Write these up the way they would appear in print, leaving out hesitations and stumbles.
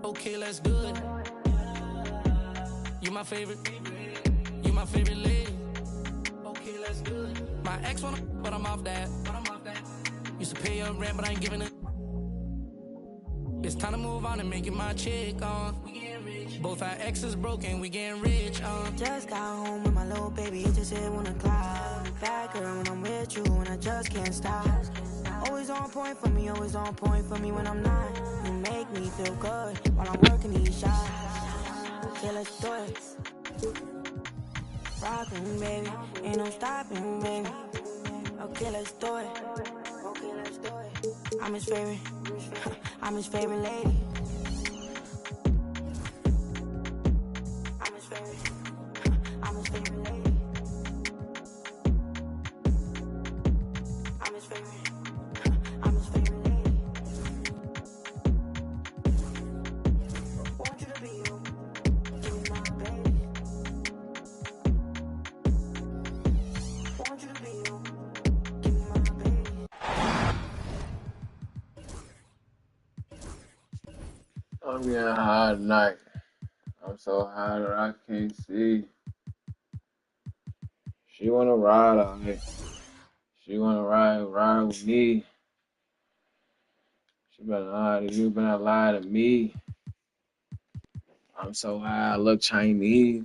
Okay, let's do it. You my favorite. You my favorite lady. Okay, let's do it. My ex wanna, but I'm off that. Used to pay your rent, but I ain't giving it. It's time to move on and make it my chick, Both our exes broken, we getting rich, Just got home with my little baby, it just hit 1 o'clock. Bad girl when I'm with you, and I just can't stop. Always on point for me, always on point for me when I'm not. You make me feel good while I'm working these shots. Okay, let's do it. Rockin', baby, ain't no stopping, baby. Okay, let's do it. Okay, let's do it. I'm his favorite. I'm his favorite lady. I'm his favorite. I'm his favorite lady. I'm his favorite. I'm his favorite lady. Want you to be you. Give me my baby. Want you to be you. Give me my baby. I'm getting high tonight. I'm so high that I can't see. She wanna ride on me. She wanna ride with me. She better lie to you, better lie to me. I'm so high, I look Chinese.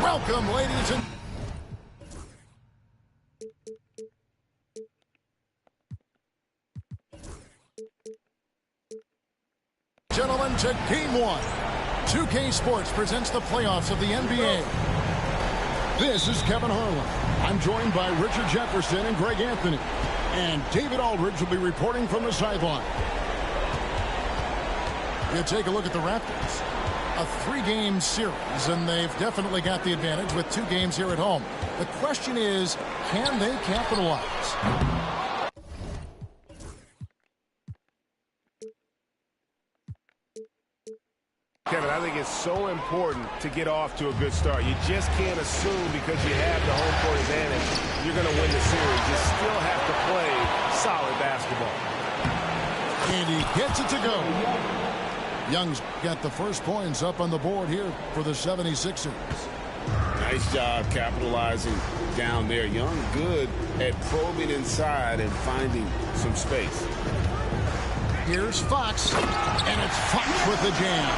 Welcome, ladies and gentlemen, to Game 1. 2K Sports presents the playoffs of the NBA. This is Kevin Harlan. I'm joined by Richard Jefferson and Greg Anthony. And David Aldridge will be reporting from the sideline. You take a look at the Raptors. A 3-game series, and they've definitely got the advantage with 2 games here at home. The question is, can they capitalize? Kevin, I think it's so important to get off to a good start. You just can't assume because you have the home court advantage you're going to win the series. You still have to play solid basketball. And he gets it to go. Young's got the first points up on the board here for the 76ers. Nice job capitalizing down there. Young good at probing inside and finding some space. Here's Fox, and it's Fox with the jam.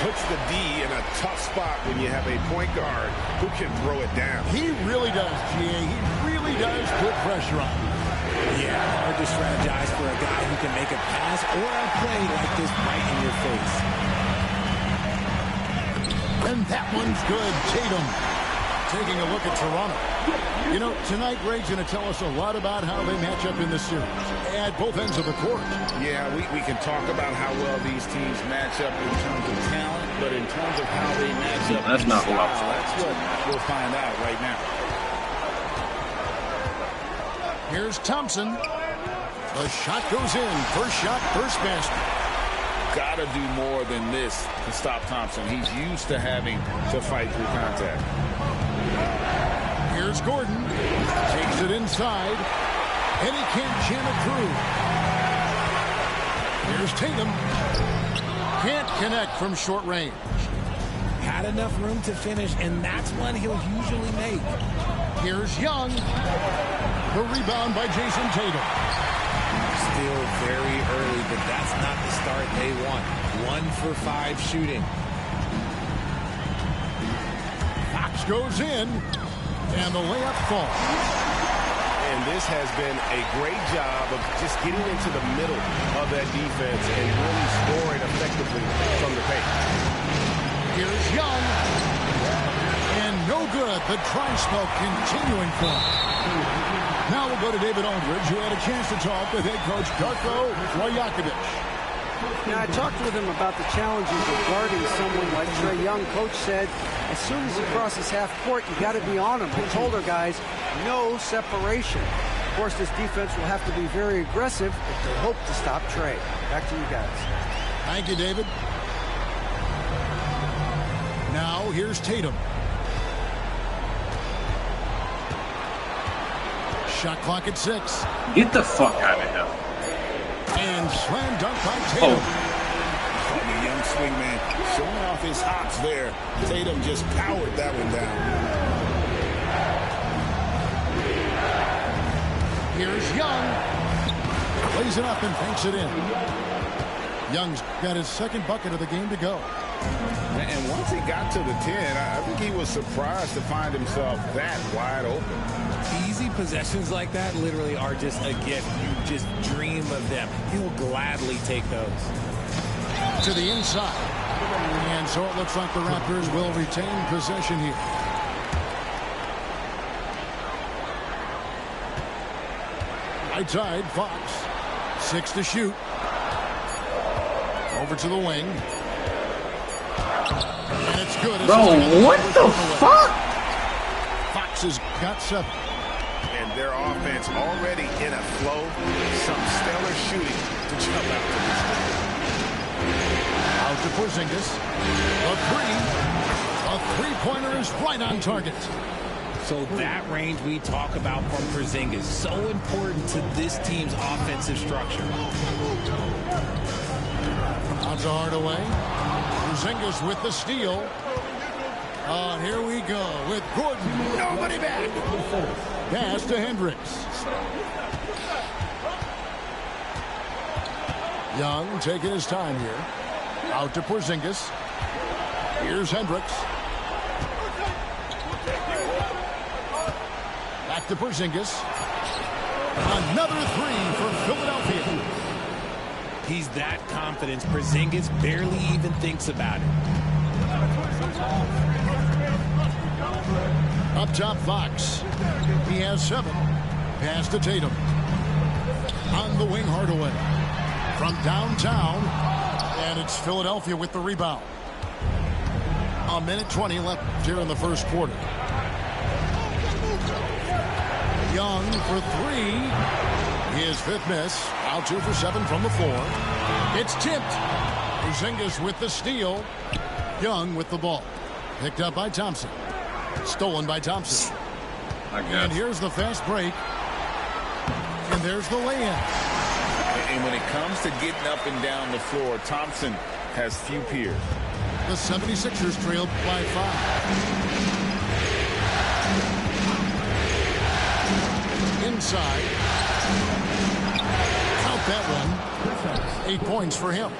Puts the D in a tough spot when you have a point guard who can throw it down. He really does, G.A. He really does put pressure on. Yeah, hard to strategize for a guy who can make a pass or a play like this right in your face. And that one's good. Tatum taking a look at Toronto. You know, tonight Greg's going to tell us a lot about how they match up in this series at both ends of the court. Yeah, we can talk about how well these teams match up in terms of talent, but in terms of how they match up That's in not style, what that's what we'll find out right now. Here's Thompson. The shot goes in. First shot, first basket. Got to do more than this to stop Thompson. He's used to having to fight through contact. Here's Gordon. Takes it inside. And he can't jam it through. Here's Tatum. Can't connect from short range. Had enough room to finish, and that's one he'll usually make. Here's Young. The rebound by Jason Tatum. Still very early, but that's not the start they want. 1 for 5 shooting. Fox goes in, and the layup falls. And this has been a great job of just getting into the middle of that defense and really scoring effectively from the paint. Here's Young. And no good. The dry spell continuing for him. Now we'll go to David Aldridge, who had a chance to talk with head coach Darko Rajakovic. Now, I talked with him about the challenges of guarding someone like Trae Young. Coach said, as soon as he crosses half court, you got to be on him. I told our guys, no separation. Of course, this defense will have to be very aggressive if they hope to stop Trae. Back to you guys. Thank you, David. Now, here's Tatum. Shot clock at 6. Get the fuck out of here. And slam dunk by Tatum. The young swingman showing off his hops there. Tatum just powered that one down. Here's Young. Plays it up and banks it in. Young's got his second bucket of the game to go. And once he got to the 10, I think he was surprised to find himself that wide open. Easy possessions like that literally are just a gift. You just dream of them. He'll gladly take those. To the inside. And so it looks like the Raptors will retain possession here. High-tide, Fox. 6 to shoot. Over to the wing. And it's good. Bro, what the fuck? Fox has got 7. And their offense already in a flow. Some stellar shooting to jump out to this game. Out to Porzingis. A three-pointer is right on target. So that range we talk about from Porzingis, so important to this team's offensive structure. On to Hardaway. Porzingis with the steal. And here we go with Gordon. Nobody back. Pass to Hendricks. Young taking his time here. Out to Porzingis. Here's Hendricks. Back to Porzingis. Another 3 for Philadelphia. He's that confident. Porzingis barely even thinks about it. Up top, Fox. He has 7. Pass to Tatum. On the wing, Hardaway. From downtown. And it's Philadelphia with the rebound. 1:20 left here in the first quarter. Young for 3. His 5th miss. Out 2 for 7 from the floor. It's tipped. Porzingis with the steal. Young with the ball. Picked up by Thompson. Stolen by Thompson. And here's the fast break. And there's the lay-in. And when it comes to getting up and down the floor, Thompson has few peers. The 76ers trailed by 5. Inside. Count that one. 8 points for him.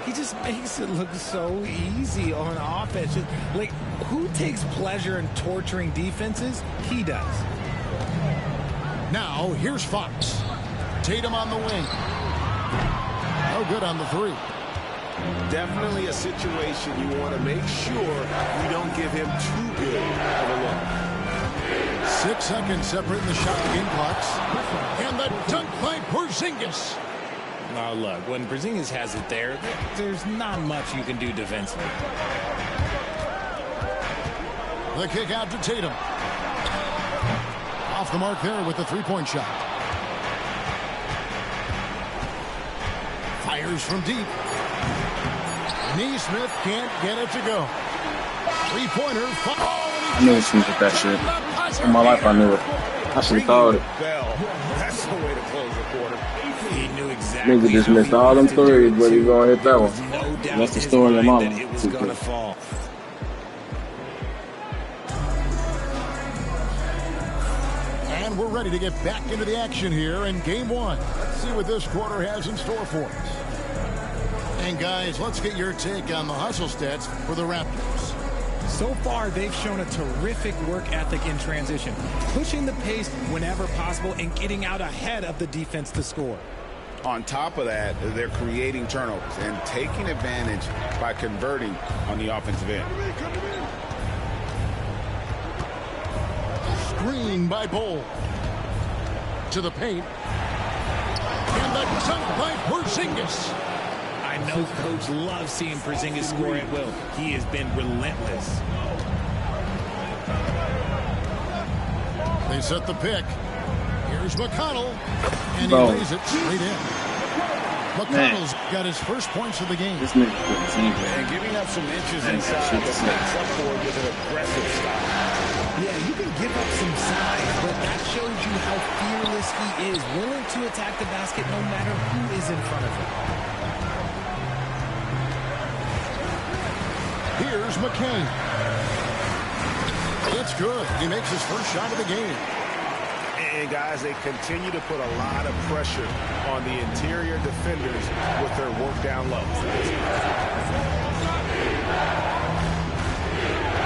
He just makes it look so easy on offense. Just, like, who takes pleasure in torturing defenses? He does. Now, here's Fox. Tatum on the wing. No good on the 3. Definitely a situation you want to make sure you don't give him too good of a look. 6 seconds separating the shot game clocks. And the dunk by Porzingis. Now, look, when Porzingis has it there, there's not much you can do defensively. The kick out to Tatum. Off the mark there with the 3-point shot. Fires from deep. Neesmith can't get it to go. 3-pointer. I knew he was going to get that shit. In my life, I knew it. I should have thought it. That's the way to close the quarter. He knew exactly. Nigga just missed all them threes, but he's going to hit that one. No doubt That's the story of mama. it was going to fall. And we're ready to get back into the action here in game 1. Let's see what this quarter has in store for us. And guys, let's get your take on the hustle stats for the Raptors. So far, they've shown a terrific work ethic in transition, pushing the pace whenever possible and getting out ahead of the defense to score. On top of that, they're creating turnovers and taking advantage by converting on the offensive end. Screen by Bol. To the paint. And the dunk by Porzingis. I know Coach loves seeing Porzingis score at will. He has been relentless. They set the pick. Here's McConnell. And he lays it straight in. McConnell's got his first points of the game. This nigga couldn't see me. And giving up some inches inside that makes up for it with an aggressive style. Yeah, you can give up some size, but that shows you how fearless he is, willing to attack the basket no matter who is in front of him. Here's McCain. It's good. He makes his first shot of the game. And, guys, they continue to put a lot of pressure on the interior defenders with their work down low.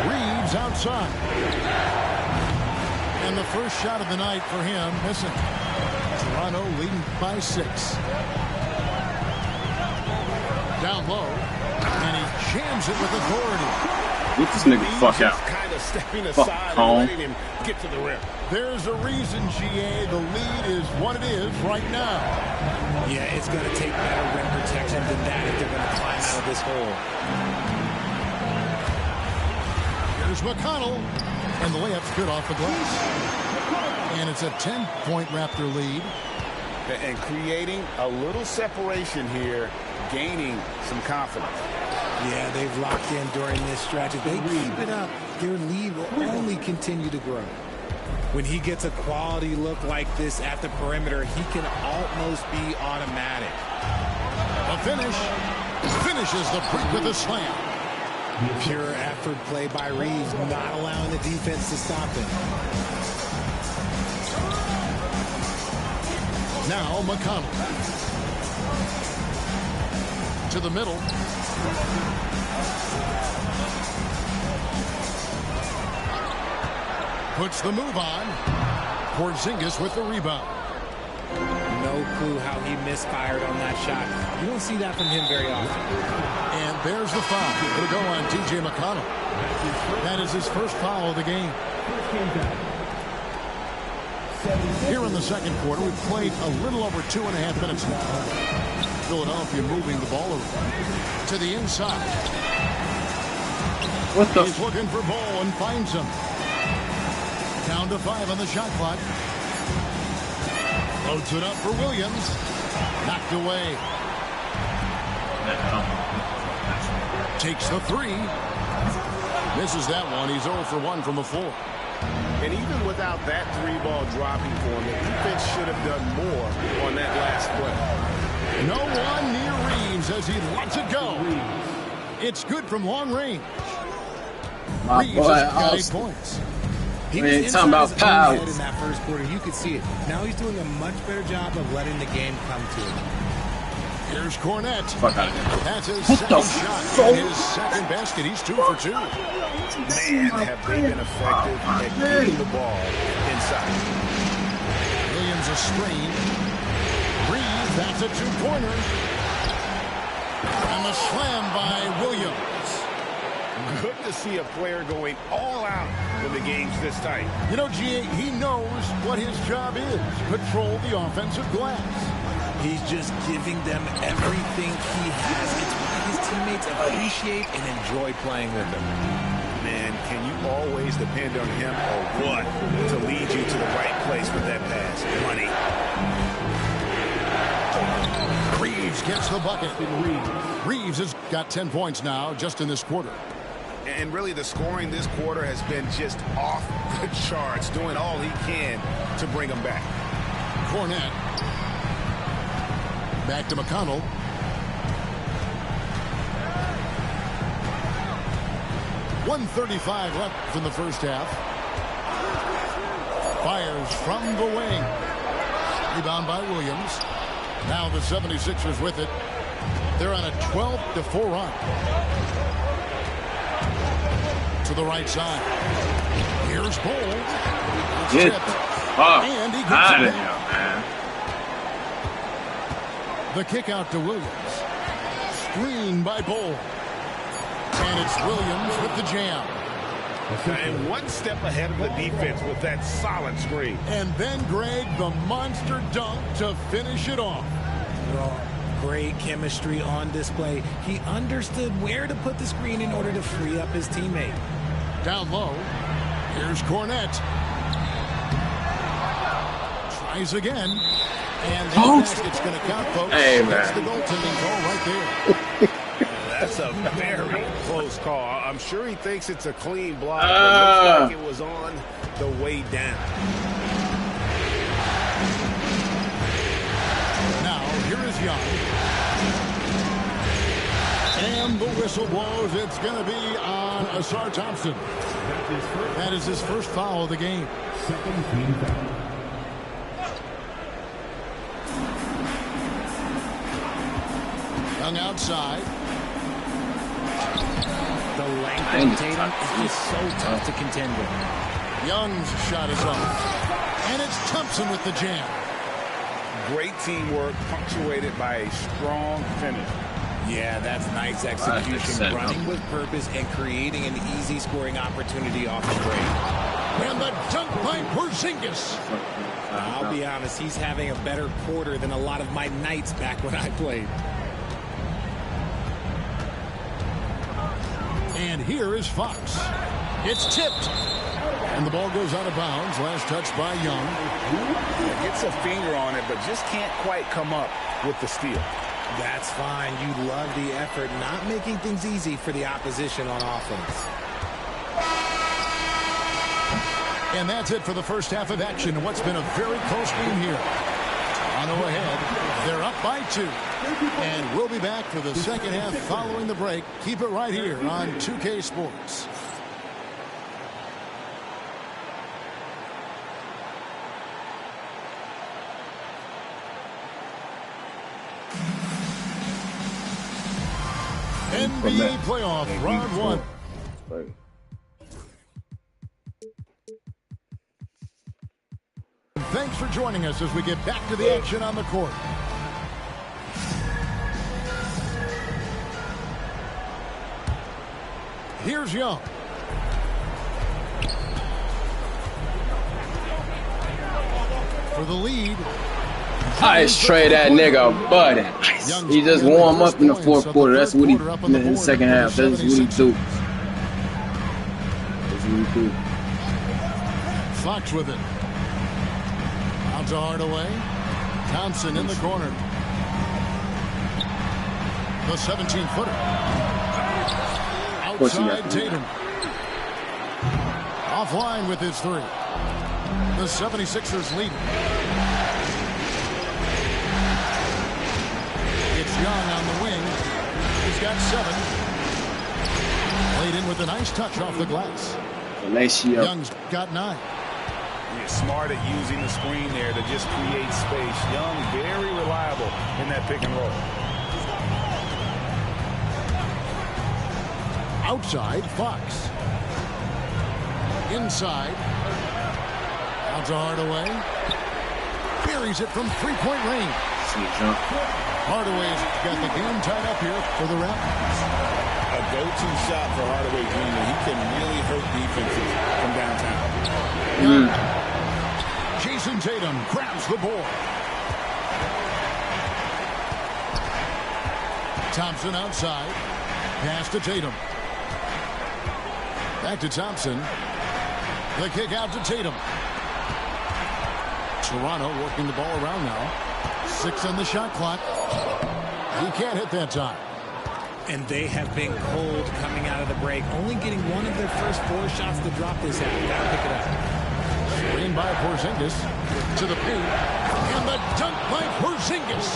Reeves outside. And the first shot of the night for him, missing. Toronto leading by 6. Down low. And he jams it with authority. Get this nigga the fuck out. Kind of stepping aside and letting him get to the rim. There's a reason, GA. The lead is what it is right now. Yeah, it's going to take better rim protection than that if they're going to climb out of this hole. Here's McConnell. And the layup's good off the glass. And it's a 10-point Raptor lead. And creating a little separation here, gaining some confidence. Yeah, they've locked in during this stretch. If they keep it up, their lead will only continue to grow. When he gets a quality look like this at the perimeter, he can almost be automatic. A finish. Finishes the break with a slam. Pure effort play by Reeves, not allowing the defense to stop him. Now McConnell. To the middle. Puts the move on. Porzingis with the rebound. No clue how he misfired on that shot. You don't see that from him very often. And there's the foul. It'll go on TJ McConnell. That is his first foul of the game. Here in the second quarter, we've played a little over 2.5 minutes now. Philadelphia moving the ball around. To the inside. What the? He's looking for Ball and finds him. Down to 5 on the shot clock. Loads it up for Williams. Knocked away. Takes the 3. Misses that one. He's 0 for 1 from the floor. And even without that 3-ball dropping for him, the defense should have done more on that last play. No one near Reeves as he lets it go. It's good from long range. My Reeves boy, has got 8 Austin. points. He We was ain't inside talking about his own head fouls. in that first quarter. You could see it. Now he's doing a much better job of letting the game come to him. Here's Cornette. Fuck out of here. That's his What second the shot. fuck? And his second basket. He's 2 for 2. Man, have they been effective at getting the ball inside. Williams a screen. Reeves, that's a 2-pointer. And the slam by Williams. Good to see a player going all out when the game's this tight. You know, GA, he knows what his job is. Control the offensive glass. He's just giving them everything he has. It's why his teammates appreciate and enjoy playing with him. Man, can you always depend on him or what to lead you to the right place with that pass? Money. Reeves gets the bucket. Reeves has got 10 points now just in this quarter. And really the scoring this quarter has been just off the charts, doing all he can to bring them back. Cornette. Back to McConnell. .135 left in the first half. Fires from the wing. Rebound by Williams. Now the 76ers with it. They're on a 12-4 run. To the right side. Here's Bull. Get And he gets out it of back. here, man. The kick out to Williams. Screen by Bull. And it's Williams with the jam. And one step ahead of the defense with that solid screen. And then, Greg, the monster dunk to finish it off. Well, great chemistry on display. He understood where to put the screen in order to free up his teammate. Down low. Here's Cornette. Tries again. And that basket's going to count, folks. Hey, man. That's the goaltending call right there. That's a very close call. I'm sure he thinks it's a clean block, but it looks like it was on the way down. Now, here is Young. And the whistle blows. It's going to be on Asar Thompson. That is his first foul of the game. Young outside. The length of Tatum is just so tough to contend with. Young's shot is off. And it's Thompson with the jam. Great teamwork punctuated by a strong finish. Yeah, that's nice execution, running with purpose and creating an easy scoring opportunity off the break. And the dunk by Porzingis. I'll be honest, he's having a better quarter than a lot of my nights back when I played. And here is Fox. It's tipped. And the ball goes out of bounds. Last touch by Young. Gets a finger on it, but just can't quite come up with the steal. That's fine. You love the effort, not making things easy for the opposition on offense. And that's it for the first half of action. What's been a very close game here. Toronto ahead. They're up by 2. And we'll be back for the second half following the break. Keep it right here on 2K Sports. NBA playoff round 1. Thanks for joining us as we get back to the action on the court. Here's Young. For the lead. Ice tray that nigga buddy. He just warm up in the fourth quarter. That's what he in the second half. That's what he do. That's what he do. Fox with it. Out to Hardaway. Thompson in the corner. The 17-footer. Outside Tatum. Offline with his 3. The 76ers lead. It's Young on the wing. He's got 7. Laid in with a nice touch off the glass. Young's got 9. He's smart at using the screen there to just create space. Young, very reliable in that pick and roll. Outside, Fox. Inside. Out to Hardaway. Buries it from three-point range. Hardaway's got the game tied up here for the Raptors. A go-to shot for Hardaway Jr. He can really hurt defenses from downtown. Jason Tatum grabs the ball. Thompson outside. Pass to Tatum. Back to Thompson. The kick out to Tatum. Toronto working the ball around now. 6 on the shot clock. He can't hit that time. And they have been cold coming out of the break, only getting one of their first 4 shots to drop this half. Gotta pick it up. Screen by Porzingis to the paint. And the dunk by Porzingis.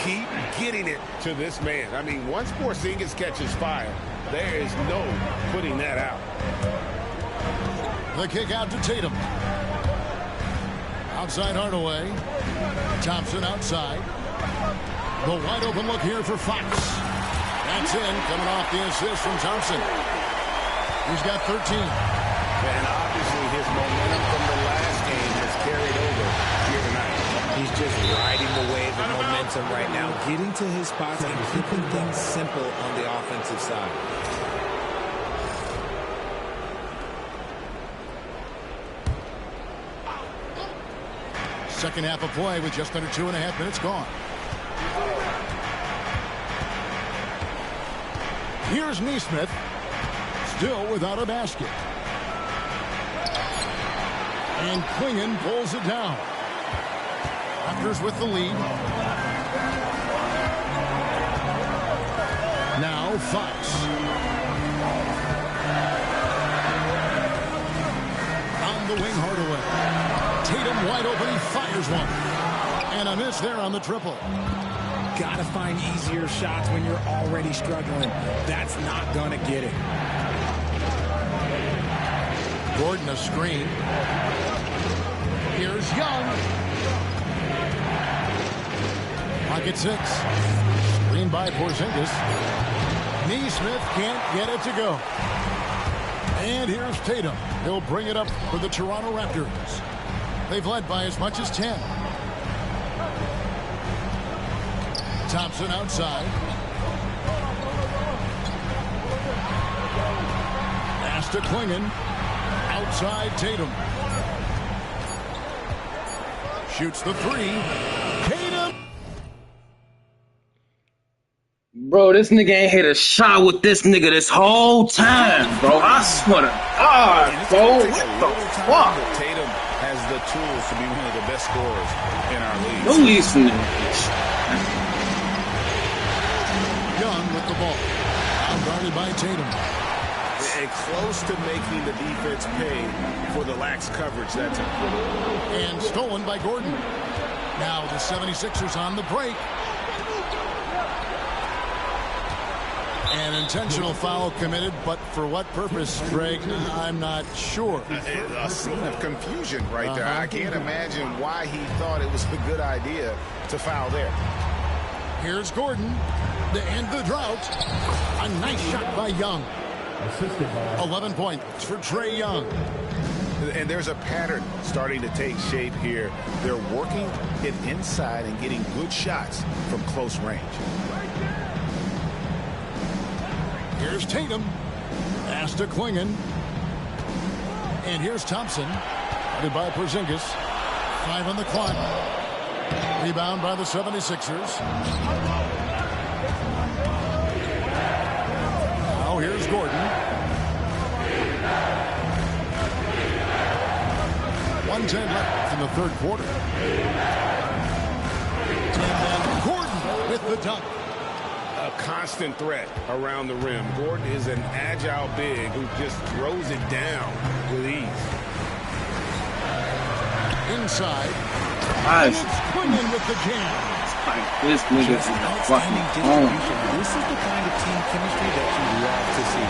Keep getting it to this man. I mean, once Porzingis catches fire, there is no putting that out. The kick out to Tatum. Outside Hardaway. Thompson outside. The wide open look here for Fox. That's in, coming off the assist from Thompson. He's got 13. And obviously his momentum from the last game has carried over here tonight. He's just riding the wave of momentum right now, getting to his spots and keeping things simple on the offensive side. Second half of play with just under 2.5 minutes gone. Here's Neesmith, still without a basket. And Klingon pulls it down. Raptors with the lead. Now Fox. On the wing, Hardaway. Tatum wide open, he fires one. And a miss there on the triple. Gotta find easier shots when you're already struggling. That's not gonna get it. Gordon a screen. Here's Young. Pocket 6. Screen by Porzingis. Neesmith can't get it to go. And here's Tatum. He'll bring it up for the Toronto Raptors. They've led by as much as 10. Thompson outside. Pass to Klingon. Outside Tatum. Shoots the three. Tatum. Bro, this nigga ain't hit a shot with this nigga this whole time, bro. I swear to God, bro. What the fuck? Tatum has the tools to be one of the best scorers in our league. No leads from this. Young with the ball. Now guarded by Tatum. And close to making the defense pay for the lax coverage that's important. And stolen by Gordon. Now the 76ers on the break. An intentional foul committed, but for what purpose, Greg? I'm not sure. A scene of confusion right there. I can't imagine why he thought it was a good idea to foul there. Here's Gordon to end the drought. A nice shot by Young. 11 points for Trae Young. And there's a pattern starting to take shape here. They're working it inside and getting good shots from close range. Here's Tatum. Pass to Klingon. And here's Thompson. Guarded by Porzingis. 5 on the clock. Rebound by the 76ers. Now here's Gordon. 1:10 left in the third quarter. And then Gordon with the dunk. A constant threat around the rim. Gordon is an agile big who just throws it down with ease. Inside. Nice. Klingon with the jam. This nigga is Outstanding distribution. This is the kind of team chemistry that you love to see.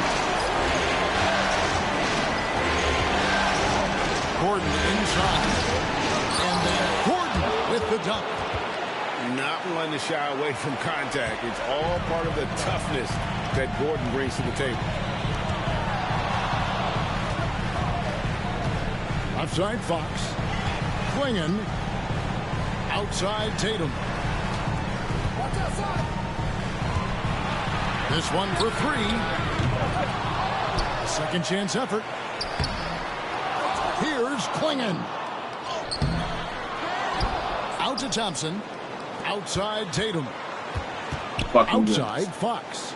Gordon inside. And then Gordon with the dunk. Not one to shy away from contact. It's all part of the toughness that Gordon brings to the table. Outside Fox. Klingon. Outside Tatum. This one for 3. Second chance effort. Here's Klingon. Out to Thompson. Outside Tatum. Outside Fox.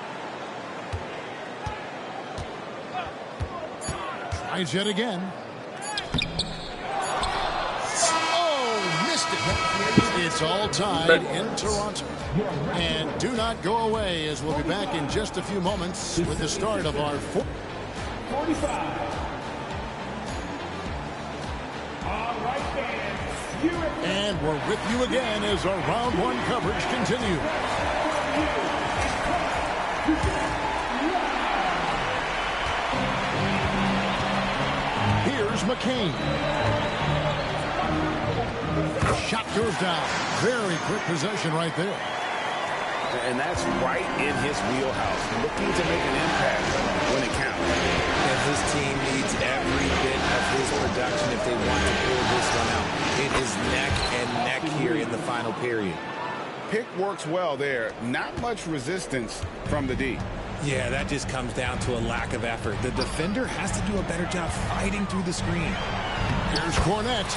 Tries yet again. Oh, missed it. It's all tied in Toronto. And do not go away, as we'll be back in just a few moments with the start of our 45. And we're with you again as our round 1 coverage continues. Here's McCain. Shot goes down. Very quick possession right there. And that's right in his wheelhouse. Looking to make an impact when it counts. And his team needs every bit of his production if they want to pull this one out. It is neck and neck here in the final period. Pick works well there. Not much resistance from the D. Yeah, that just comes down to a lack of effort. The defender has to do a better job fighting through the screen. Here's Cornette.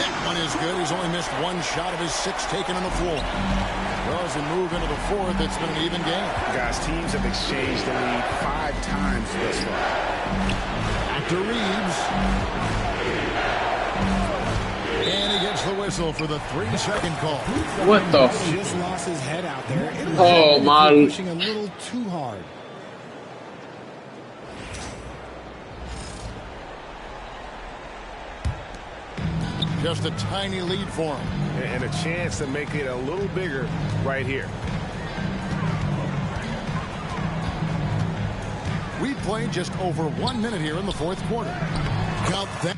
That one is good. He's only missed one shot of his 6 taken on the floor. Well, as we move into the fourth, it's been an even game. Guys, teams have exchanged the lead 5 times thus far. Back to Reeves. And he gets the whistle for the 3-second call. What the? Just lost his head out there. Oh, man. Pushing a little too hard. Just a tiny lead for him. And a chance to make it a little bigger right here. We played just over 1 minute here in the fourth quarter. Count that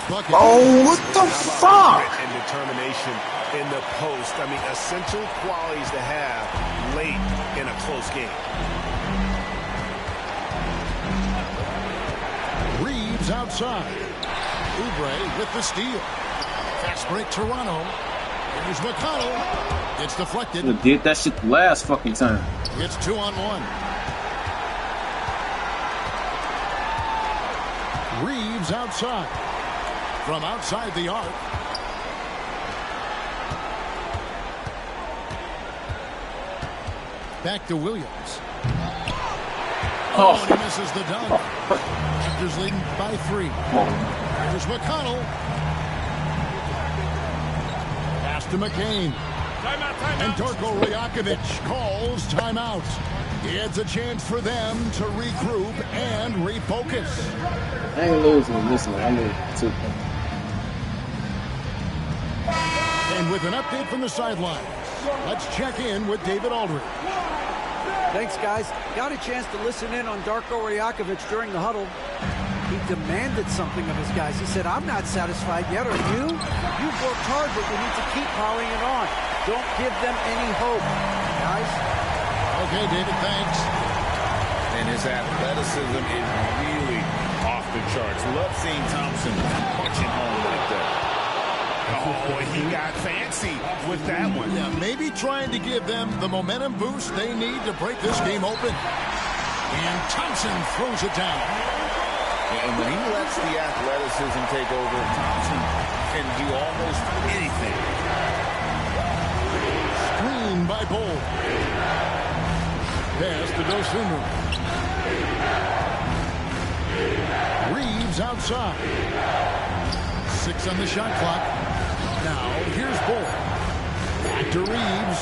bucket. Oh, what the fuck? And determination in the post. I mean, essential qualities to have late in a close game. Reeves outside. Oubre with the steal. Fast break Toronto. Here's McConnell. It's deflected. Should've did that shit the last fucking time. It's 2-on-1. Reeves outside. From outside the arc. Back to Williams. Oh, and he misses the dunk. Raptors leading by 3. Here's McConnell. Pass to McCain. Timeout. And Darko Rajakovic calls timeout. It's a chance for them to regroup and refocus. I ain't losing. Listen, I'm losing too. And with an update from the sideline, let's check in with David Aldridge. Thanks, guys. Got a chance to listen in on Darko Rajakovic during the huddle. He demanded something of his guys. He said, I'm not satisfied yet, are you? You've worked hard, but you need to keep piling it on. Don't give them any hope, guys. Okay, David, thanks. And his athleticism is really off the charts. Love seeing Thompson punching home like that. Oh, he got fancy with that one. Yeah, maybe trying to give them the momentum boost they need to break this game open. And Thompson throws it down. And when he lets the athleticism take over, Thompson can do almost anything. Screen by Bull. Pass to Dosunmu. Reeves outside. 6 on the shot clock. Now, here's Bull. Back to Reeves.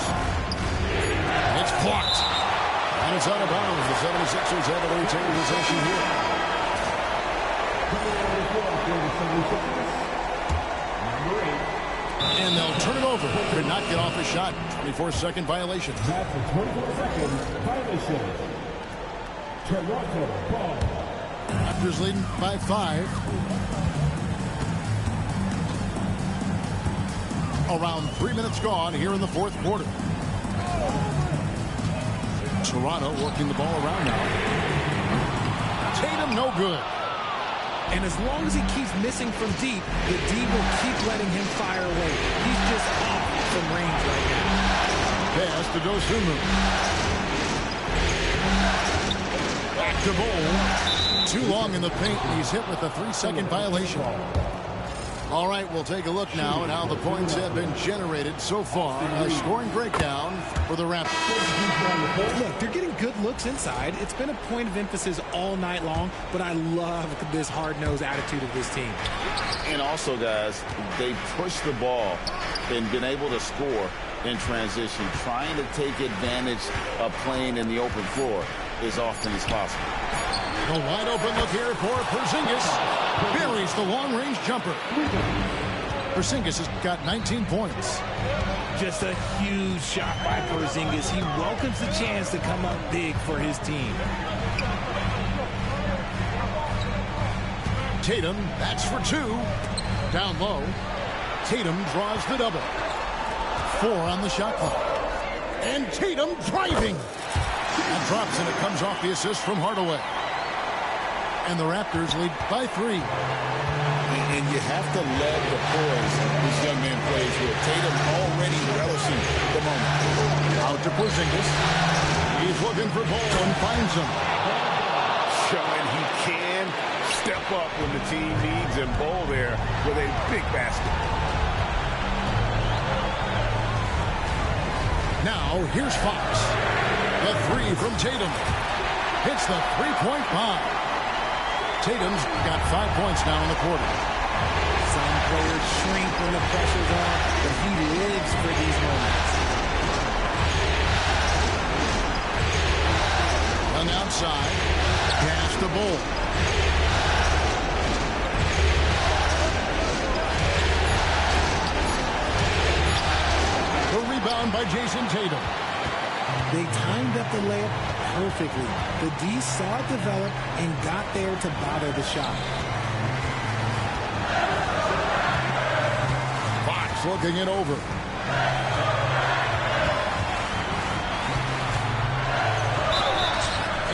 It's blocked. And it's out of bounds. The 76ers have to retain possession here. And they'll turn it over. Could not get off a shot. 24-second violation. That's a 24-second violation. Toronto ball. Raptors leading by 5. Around 3 minutes gone here in the fourth quarter. Toronto working the ball around now. Tatum no good. And as long as he keeps missing from deep, the D will keep letting him fire away. He's just off from range right now. Pass to Dosunmu. Back to Bull. Too long in the paint, and he's hit with a 3-second violation. All right, we'll take a look now at how the points have been generated so far. A scoring breakdown for the Raptors. Look, they're getting good looks inside. It's been a point of emphasis all night long, but I love this hard-nosed attitude of this team. And also, guys, they pushed the ball and been able to score in transition, trying to take advantage of playing in the open floor as often as possible. A wide open look here for Porzingis. Buries the long-range jumper. Porzingis has got 19 points. Just a huge shot by Porzingis. He welcomes the chance to come up big for his team. Tatum, that's for 2. Down low. Tatum draws the double. 4 on the shot clock. And Tatum driving. And drops, and it comes off the assist from Hardaway. And the Raptors lead by 3. And you have to love the poise this young man plays with. Tatum already relishing the moment. Out to Porzingis. He's looking for Bull and finds him. Showing he can step up when the team needs him. Bowl there with a big basket. Now, here's Fox. The three from Tatum. Hits the three-point bomb. Tatum's got 5 points now in the quarter. Some players shrink when the pressure's on, but he lives for these moments. On the outside, pass to Bull. The rebound by Jason Tatum. They timed up the layup perfectly. The D saw it develop and got there to bother the shot. Fox looking it over.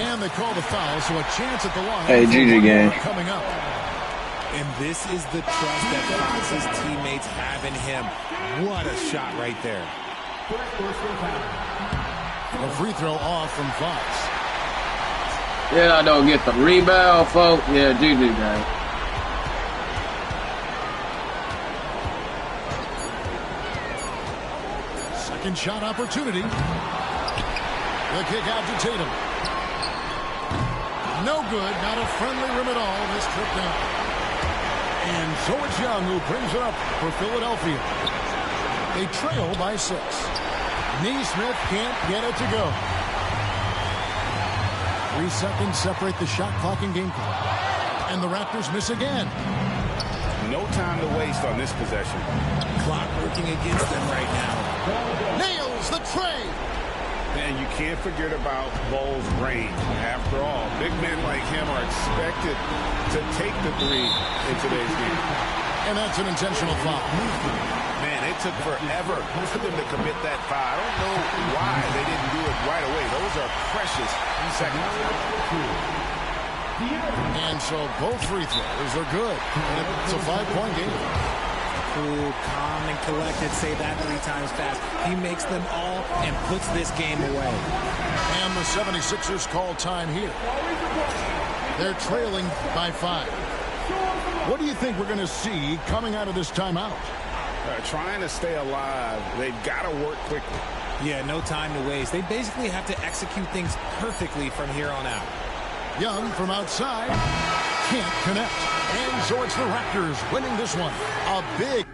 And they call the foul, so a chance at the line. Hey, GG game. Coming up. And this is the trust that Fox's teammates have in him. What a shot right there. A free throw off from Fox. Yeah, I don't get the rebound, folks. Yeah, GG game. Second shot opportunity. The kick out to Tatum. No good. Not a friendly rim at all this trip down. And so it's Young who brings it up for Philadelphia. They trail by 6. Neesmith can't get it to go. 3 seconds separate the shot clock and game clock. And the Raptors miss again. No time to waste on this possession. Clock working against them right now. Nails the tray. Man, you can't forget about Bull's range. After all, big men like him are expected to take the three in today's game. And that's an intentional foul. Man, it took forever for them to commit that foul. I don't know why they didn't do it right away. Those are precious seconds. And so both free throws are good. And it's a 5-point game. Cool, calm, and collected. Say that 3 times fast. He makes them all and puts this game away. And the 76ers call time here. They're trailing by 5. What do you think we're going to see coming out of this timeout? Trying to stay alive. They've got to work quickly. Yeah, no time to waste. They basically have to execute things perfectly from here on out. Young from outside. Can't connect. And so it's the Raptors winning this one. A big...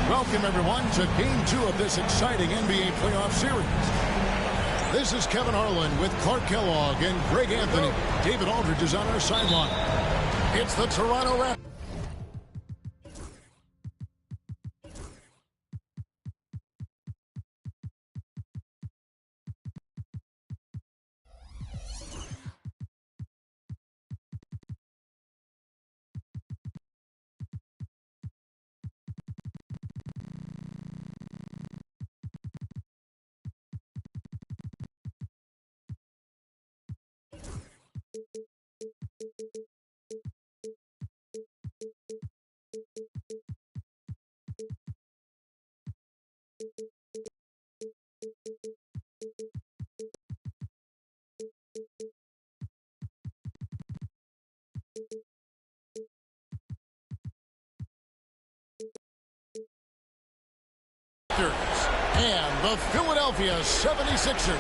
Welcome, everyone, to Game 2 of this exciting NBA playoff series. This is Kevin Harlan with Clark Kellogg and Greg Anthony. David Aldridge is on our sideline. It's the Toronto Raptors. And the Philadelphia 76ers.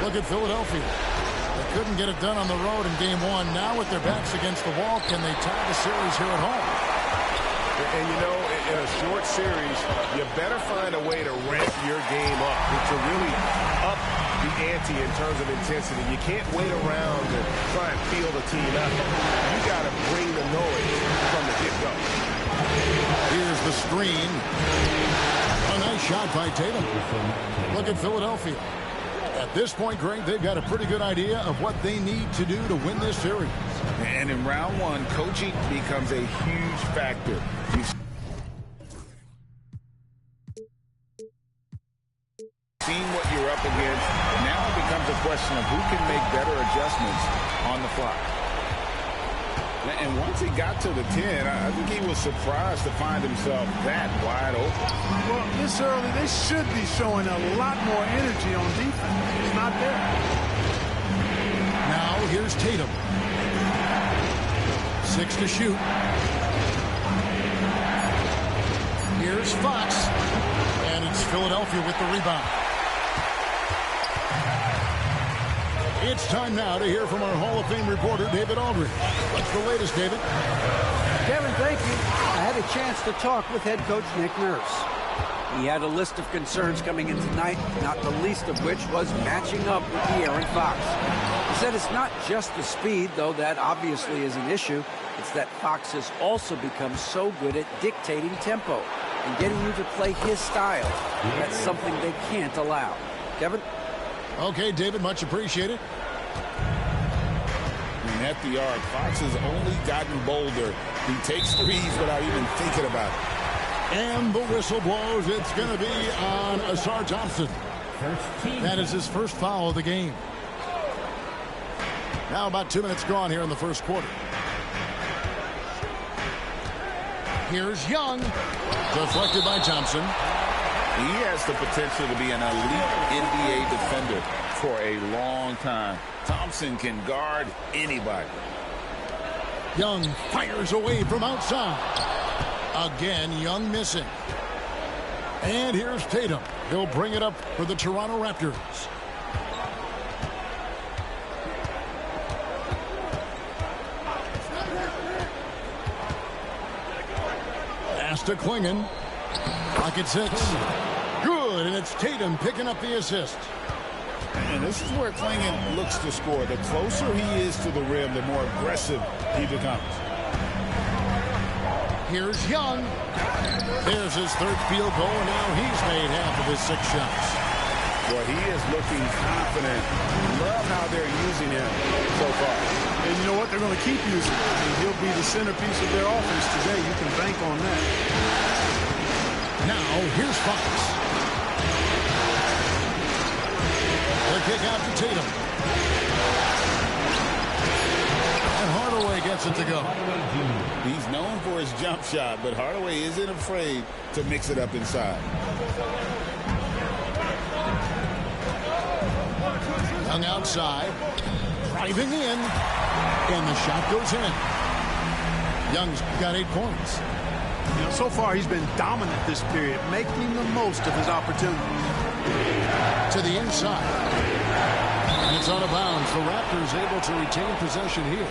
Look at Philadelphia. They couldn't get it done on the road in game one. Now with their backs against the wall, can they tie the series here at home? And you know, in a short series, you better find a way to ramp your game up, to really up the ante in terms of intensity. You can't wait around and try and feel the team out. You got to bring the noise from the get-go. Here's the screen. A nice shot by Tatum. Look at Philadelphia. At this point, Greg, they've got a pretty good idea of what they need to do to win this series. And in round one, coaching becomes a huge factor. You've seen what you're up against. Now it becomes a question of who can make better adjustments on the fly. And once he got to the 10, I think he was surprised to find himself that wide open. Well, this early, they should be showing a lot more energy on defense. It's not there. Now here's Tatum. 6 to shoot. Here's Fox. And it's Philadelphia with the rebound. It's time now to hear from our Hall of Fame reporter, David Aldridge. What's the latest, David? Kevin, thank you. I had a chance to talk with head coach Nick Nurse. He had a list of concerns coming in tonight, not the least of which was matching up with De'Aaron Fox. He said it's not just the speed, though that obviously is an issue. It's that Fox has also become so good at dictating tempo and getting you to play his style. That's something they can't allow. Kevin? Okay, David, much appreciated. And at the arc, Fox has only gotten bolder. He takes threes without even thinking about it. And the whistle blows. It's going to be on Asar Thompson. That is his first foul of the game. Now about 2 minutes gone here in the first quarter. Here's Young. Deflected by Thompson. He has the potential to be an elite NBA defender for a long time. Thompson can guard anybody. Young fires away from outside. Again, Young missing. And here's Tatum. He'll bring it up for the Toronto Raptors. Pass to Klingon. Clock at 6. Good, and it's Tatum picking up the assist. And this is where Klingon looks to score. The closer he is to the rim, the more aggressive he becomes. Here's Young. There's his third field goal, and now he's made half of his 6 shots. Well, he is looking confident. Love how they're using him so far. And you know what? They're going to keep using him. I mean, he'll be the centerpiece of their offense today. You can bank on that. Now, here's Fox. The kick out to Tatum. And Hardaway gets it to go. He's known for his jump shot, but Hardaway isn't afraid to mix it up inside. Young outside. Driving in. And the shot goes in. Young's got 8 points. You know, so far he's been dominant this period, making the most of his opportunities. To the inside. And it's out of bounds. The Raptors able to retain possession here.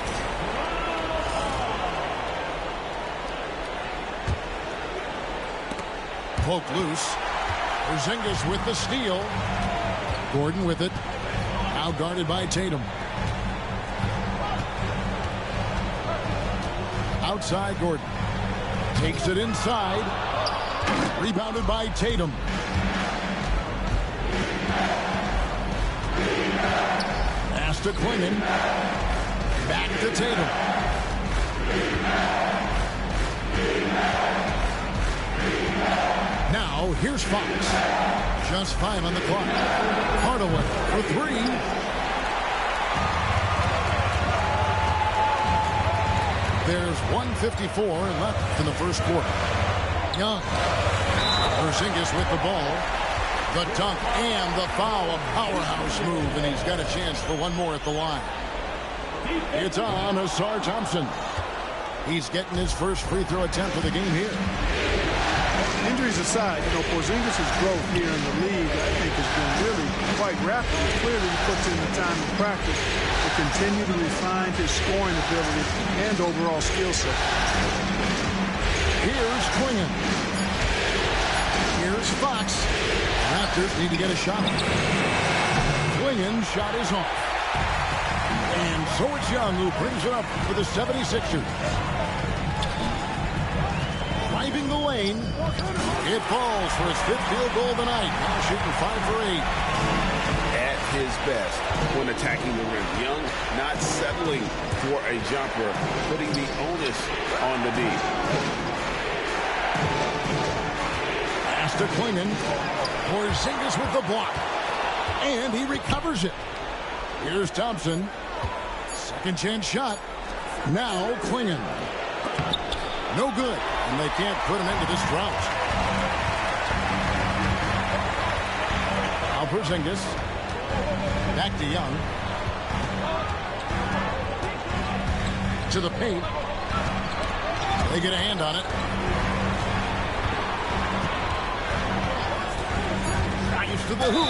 Poke loose. Porzingis with the steal. Gordon with it. Out guarded by Tatum. Outside Gordon. Takes it inside. Rebounded by Tatum. Pass to Klingon. Back to Tatum. Now here's Fox. Just 5 on the clock. Hardaway for 3. There's 1:54 left in the first quarter. Young. Porzingis with the ball. The dunk and the foul. A powerhouse move, and he's got a chance for one more at the line. It's on Asar Thompson. He's getting his first free throw attempt of the game here. Injuries aside, Porzingis' growth here in the league, I think, has been really quite rapid. It's clear that he puts in the time in practice to continue to refine his scoring ability and overall skill set. Here's Klingon. Here's Fox. Raptors need to get a shot. Klingon's shot is off. And so it's Young who brings it up for the 76ers. Driving the lane. It falls for his 5th field goal of the night. Now shooting 5 for 8. At his best when attacking the rim. Young not settling for a jumper, putting the onus on the D. Pass to Klingon. Porzingis with the block. And he recovers it. Here's Thompson. Second chance shot. Now Klingon. No good. And they can't put him into this drought. Now Porzingis. Back to Young. To the paint. They get a hand on it. Drives to the hoop.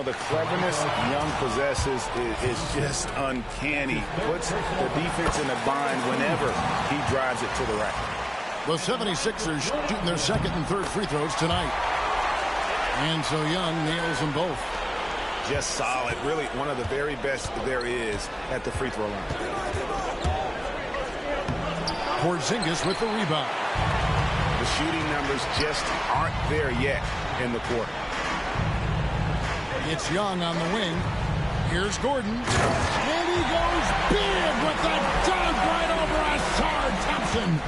The cleverness Young possesses is just uncanny. Puts the defense in a bind whenever he drives it to the rack. The 76ers shooting their second and third free throws tonight. And so Young nails them both. Just solid. Really one of the very best there is at the free throw line. Porzingis with the rebound. The shooting numbers just aren't there yet in the quarter. It's Young on the wing. Here's Gordon. And he goes big with the dunk right over Asar Thompson.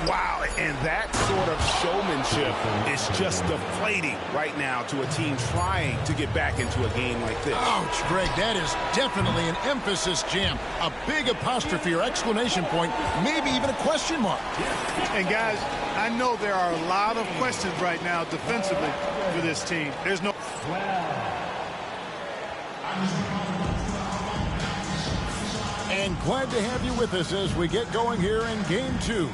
Wow, and that sort of showmanship is just deflating right now to a team trying to get back into a game like this. Ouch, Greg, that is definitely an emphasis jam. A big apostrophe or exclamation point, maybe even a question mark. And guys, I know there are a lot of questions right now defensively for this team. There's no... And glad to have you with us as we get going here in Game 2.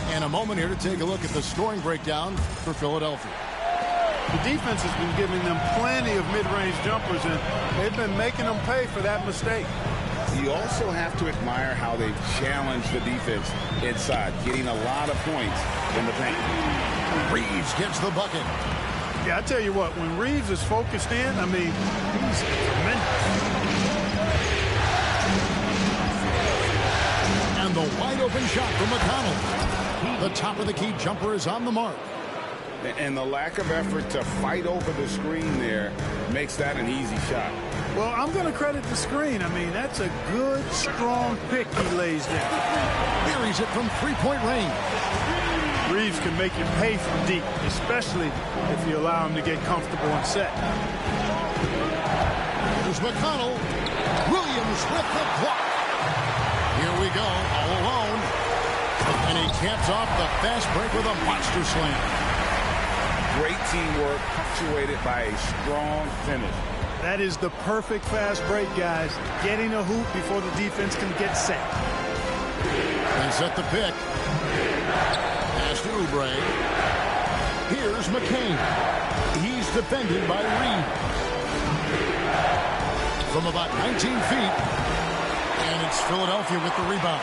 And a moment here to take a look at the scoring breakdown for Philadelphia. The defense has been giving them plenty of mid-range jumpers, and they've been making them pay for that mistake. You also have to admire how they've challenged the defense inside, getting a lot of points in the paint. Reeves gets the bucket. Yeah, I tell you what, when Reeves is focused in, I mean, he's tremendous. And the wide open shot from McConnell. The top of the key jumper is on the mark. And the lack of effort to fight over the screen there makes that an easy shot. Well, I'm going to credit the screen. I mean, that's a good, strong pick he lays down. Buries it from three-point range. Reeves can make you pay from deep, especially if you allow him to get comfortable and set. Here's McConnell. Williams with the block. Here we go, all alone. And he caps off the fast break with a monster slam. Great teamwork, punctuated by a strong finish. That is the perfect fast break, guys. Getting a hoop before the defense can get set. They set the pick. Pass to Oubre. Here's McCain. He's defended by Reed. From about 19 feet. And it's Philadelphia with the rebound.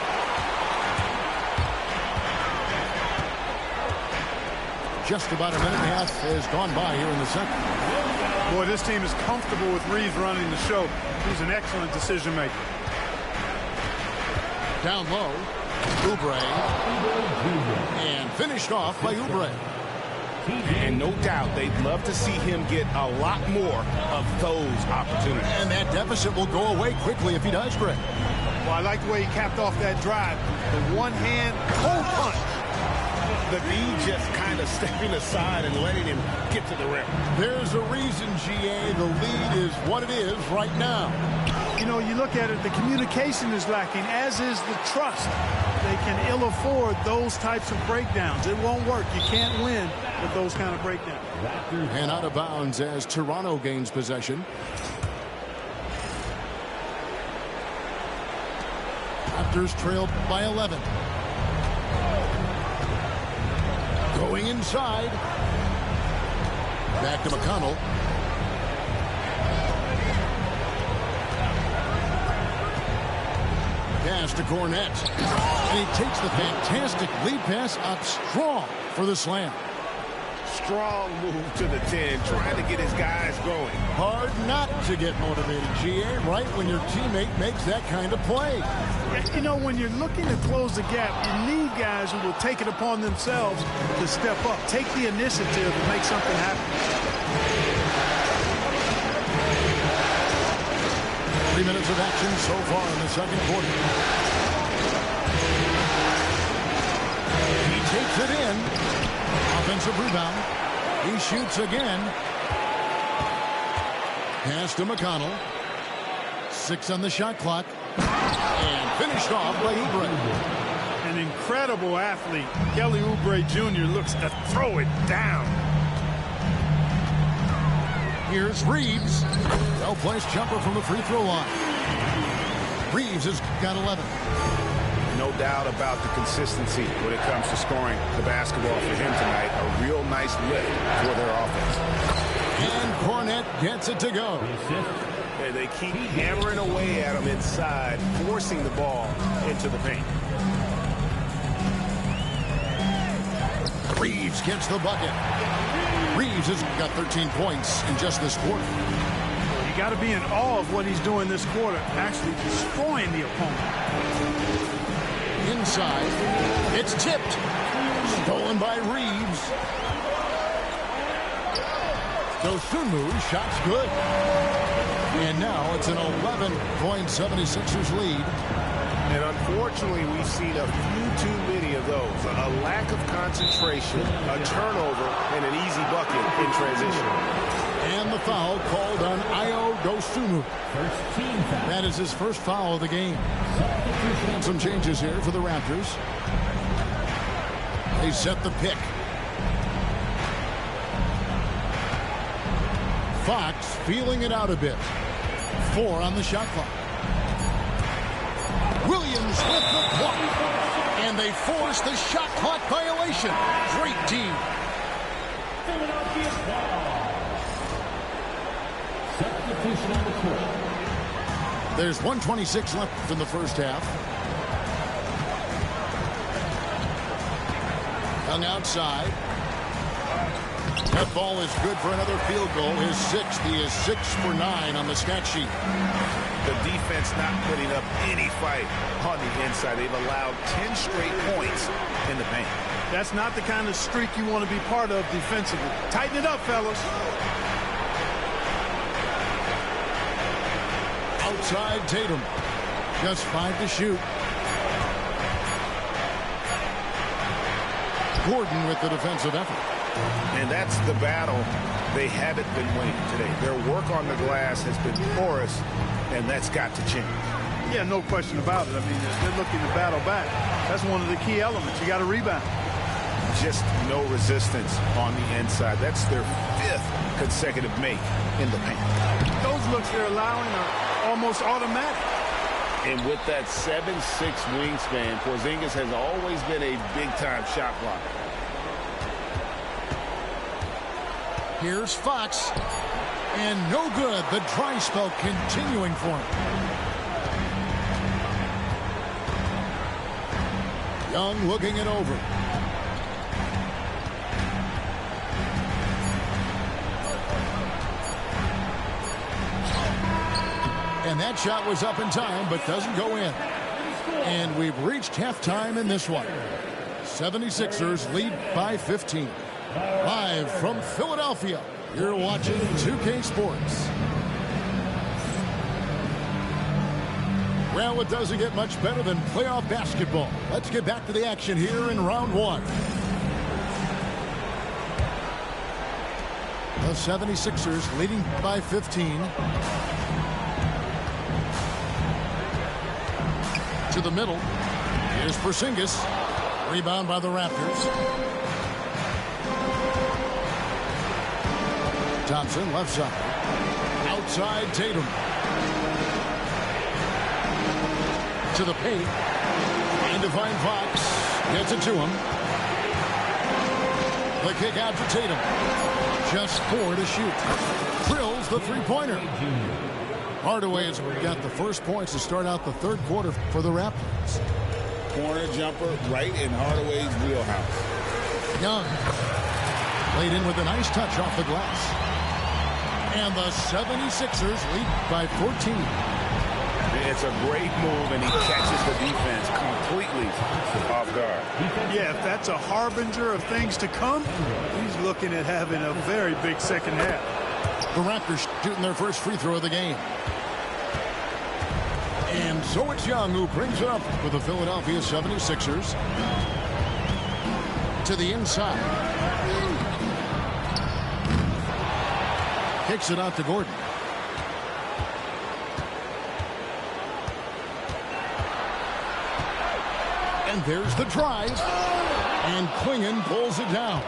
just about a minute and a half has gone by here in the second. Boy, this team is comfortable with Reeves running the show. He's an excellent decision maker. Down low, Oubre, and finished off by Oubre. And no doubt they'd love to see him get a lot more of those opportunities. And that deficit will go away quickly if he does, Greg. Well, I like the way he capped off that drive. The one-hand cold punch. The D just kind of stepping aside and letting him get to the rim. There's a reason, GA, the lead is what it is right now. You know, you look at it, the communication is lacking, as is the trust. They can ill afford those types of breakdowns. It won't work. You can't win with those kind of breakdowns. And out of bounds as Toronto gains possession. Raptors trailed by 11. Going inside. Back to McConnell. Pass to Cornette. And he takes the fantastic lead pass up strong for the slam. Strong move to the 10, trying to get his guys going. Hard not to get motivated, GA, right when your teammate makes that kind of play. You know, when you're looking to close the gap, you need guys who will take it upon themselves to step up, take the initiative and make something happen. 3 minutes of action so far in the second quarter. He takes it in. Offensive rebound. He shoots again. Pass to McConnell. 6 on the shot clock. And finished off by Oubre. An incredible athlete. Kelly Oubre Jr. looks to throw it down. Here's Reeves. Well-placed jumper from the free throw line. Reeves has got 11. No doubt about the consistency when it comes to scoring the basketball for him tonight. A real nice lift for their offense. And Cornette gets it to go. And they keep hammering away at him inside, forcing the ball into the paint. Reeves gets the bucket. Reeves has got 13 points in just this quarter. You got to be in awe of what he's doing this quarter, actually destroying the opponent. Inside, it's tipped. Stolen by Reeves. Dosunmu, shot's good. And now it's an 11-point 76ers lead. And unfortunately, we've seen a few too many of those. A lack of concentration, a turnover, and an easy bucket in transition. And the foul called on Ayo Dosunmu. That is his first foul of the game. And some changes here for the Raptors. They set the pick. Fox feeling it out a bit. 4 on the shot clock. Williams with the block. And they force the shot clock violation. Great team. There's 1:26 left in the first half. Hung outside. That ball is good for another field goal. His 6th. He is 6 for 9 on the stat sheet. The defense not putting up any fight on the inside. They've allowed 10 straight points in the paint. That's not the kind of streak you want to be part of defensively. Tighten it up, fellas. Outside Tatum. Just 5 to shoot. Gordon with the defensive effort. And that's the battle they haven't been winning today. Their work on the glass has been porous, and that's got to change. Yeah, no question about it. I mean, they're looking to battle back. That's one of the key elements. You got to rebound. Just no resistance on the inside. That's their 5th consecutive make in the paint. Those looks they're allowing are almost automatic. And with that 7'6" wingspan, Porzingis has always been a big-time shot blocker. Here's Fox. And no good. The dry spell continuing for him. Young looking it over. And that shot was up in time, but doesn't go in. And we've reached halftime in this one. 76ers lead by 15. Live from Philadelphia, you're watching 2K Sports. Well, it doesn't get much better than playoff basketball. Let's get back to the action here in round one. The 76ers leading by 15. To the middle. Here's Porzingis. Rebound by the Raptors. Thompson left side. Outside Tatum. To the paint. Trying to find Fox. Gets it to him. The kick out to Tatum. Just 4 to shoot. Drills the three-pointer. Hardaway has got the first points to start out the third quarter for the Raptors. Corner jumper right in Hardaway's wheelhouse. Young. Laid in with a nice touch off the glass. And the 76ers lead by 14. It's a great move, and he catches the defense completely off guard. Yeah, if that's a harbinger of things to come, he's looking at having a very big second half. The Raptors shooting their first free throw of the game. And so it's Young who brings it up with the Philadelphia 76ers. To the inside. Kicks it out to Gordon. And there's the drive. And Klingon pulls it down.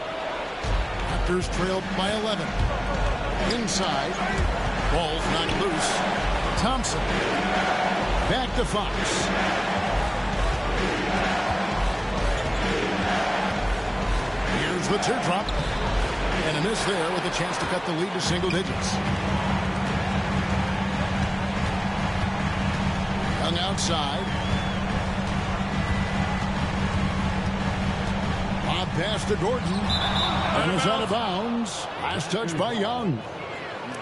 Raptors trailed by 11. Inside. Ball's knocked loose. Thompson. Back to Fox. Here's the teardrop. And a miss there with a chance to cut the lead to single digits. Young outside. Lob pass to Gordon. And is out of bounds. Last touch by Young.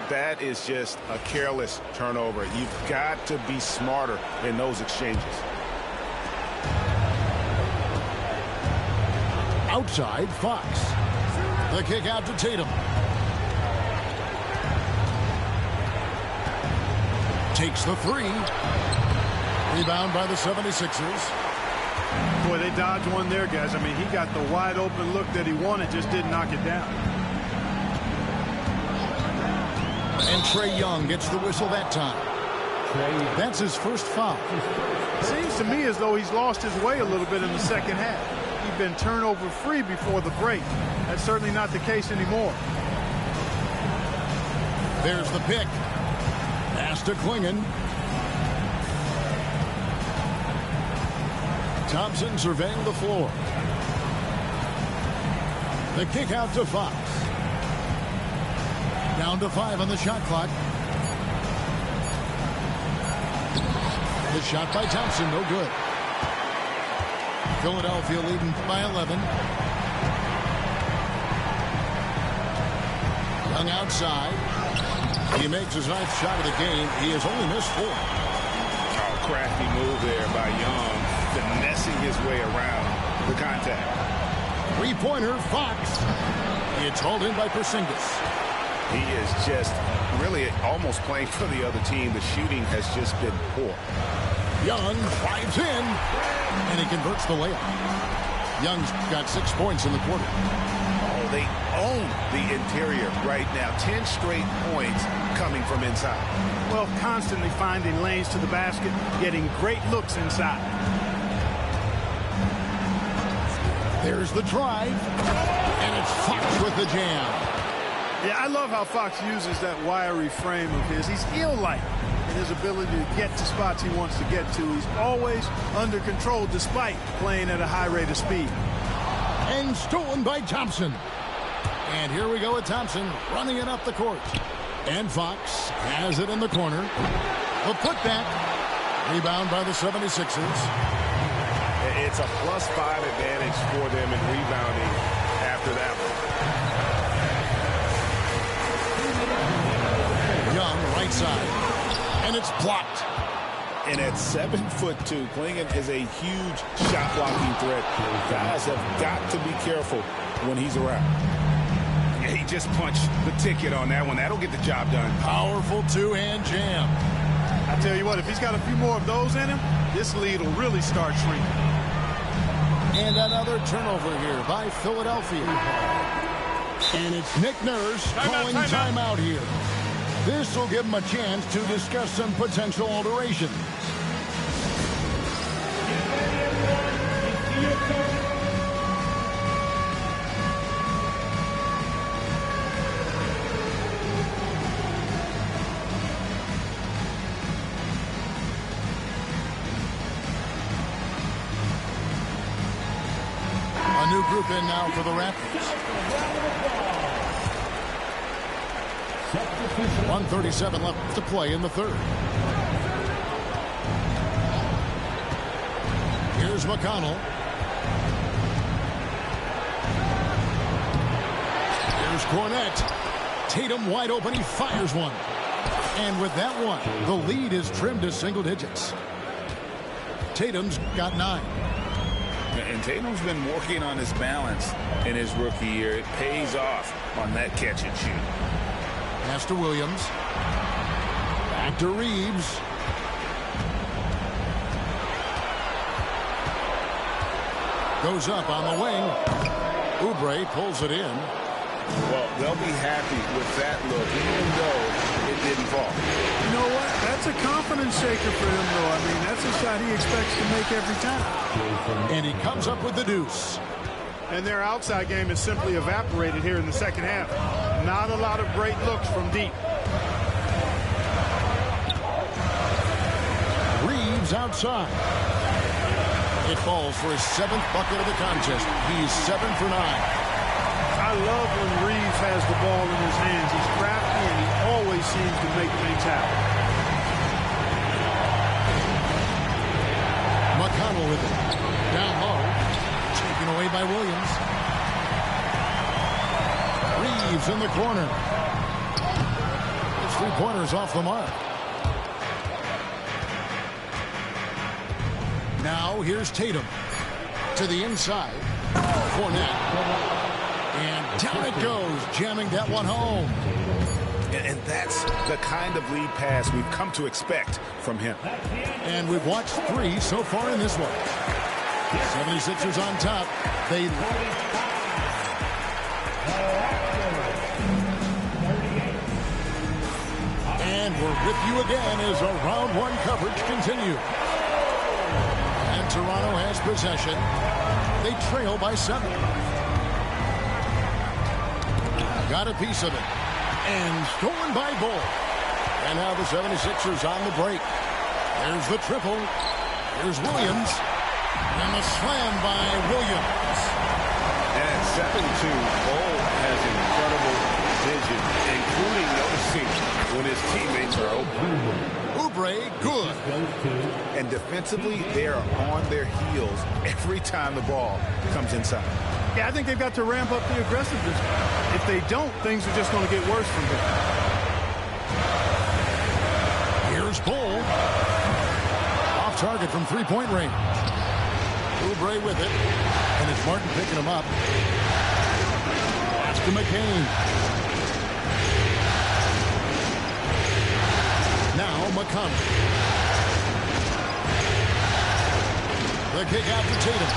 That is just a careless turnover. You've got to be smarter in those exchanges. Outside, Fox. The kick out to Tatum. Takes the three. Rebound by the 76ers. Boy, they dodged one there, guys. I mean, he got the wide open look that he wanted, just didn't knock it down. And Trae Young gets the whistle that time. That's his first foul. Seems to me as though he's lost his way a little bit in the second half. He's been turnover free before the break. That's certainly not the case anymore. There's the pick. Pass to Klingon. Thompson surveying the floor. The kick out to Fox. Down to 5 on the shot clock. The shot by Thompson, no good. Philadelphia leading by 11. Young outside. He makes his 9th shot of the game. He has only missed 4. Oh, crafty move there by Young, finessing his way around the contact. Three-pointer, Fox. It's hauled in by Porzingis. He is just really almost playing for the other team. The shooting has just been poor. Young drives in, and he converts the layup. Young's got 6 points in the quarter. Oh, they own the interior right now. 10 straight points coming from inside. Well, constantly finding lanes to the basket, getting great looks inside. There's the drive, and it's Fox with the jam. Yeah, I love how Fox uses that wiry frame of his. He's eel-like in his ability to get to spots he wants to get to. He's always under control despite playing at a high rate of speed. And stolen by Thompson. And here we go with Thompson running it up the court. And Fox has it in the corner. The putback. Rebound by the 76ers. It's a +5 advantage for them in rebounding after that one. Young, right side. And it's blocked. At 7'2", Clingan is a huge shot blocking threat. Guys have got to be careful when he's around. Yeah, he just punched the ticket on that one. That'll get the job done. Powerful two-hand jam. I tell you what, if he's got a few more of those in him, this lead will really start shrinking. And another turnover here by Philadelphia. And it's Nick Nurse calling timeout here. This will give him a chance to discuss some potential alterations. A new group in now for the Raptors. 1:37 left to play in the third. Here's McConnell. Here's Cornette. Tatum wide open. He fires one. And with that one, the lead is trimmed to single digits. Tatum's got 9. And Tatum's been working on his balance in his rookie year. It pays off on that catch and shoot. Pass to Williams. Back to Reeves. Goes up on the wing. Oubre pulls it in. Well, they'll be happy with that look, even though it didn't fall. You know what? That's a confidence shaker for him, though. I mean, that's a shot he expects to make every time. And he comes up with the deuce. And their outside game is simply evaporated here in the second half. Not a lot of great looks from deep. Reeves outside. It falls for his 7th bucket of the contest. He's 7 for 9. I love when Reeves has the ball in his hands. He's crafty and he always seems to make things happen. McConnell with it. Down low. Taken away by Williams. Reeves in the corner. His 3-pointer's off the mark. Now here's Tatum. To the inside. Cornette. And down it goes, jamming that one home. And that's the kind of lead pass we've come to expect from him. And we've watched 3 so far in this one. 76ers on top. They and we're with you again as our round 1 coverage continues. And Toronto has possession. They trail by 7. Got a piece of it. And stolen by Bull. And now the 76ers on the break. There's the triple. Here's Williams. And the slam by Williams. And at 7'2", Bull has incredible vision, including noticing when his teammates are open. Oubre, good. And defensively, they are on their heels every time the ball comes inside. Yeah, I think they've got to ramp up the aggressiveness. If they don't, things are just going to get worse from here. Here's Bull. Off target from 3-point range. Oubre with it. And it's Martin picking him up. Pass to McCain. Now McConnell. The kick out to Tatum.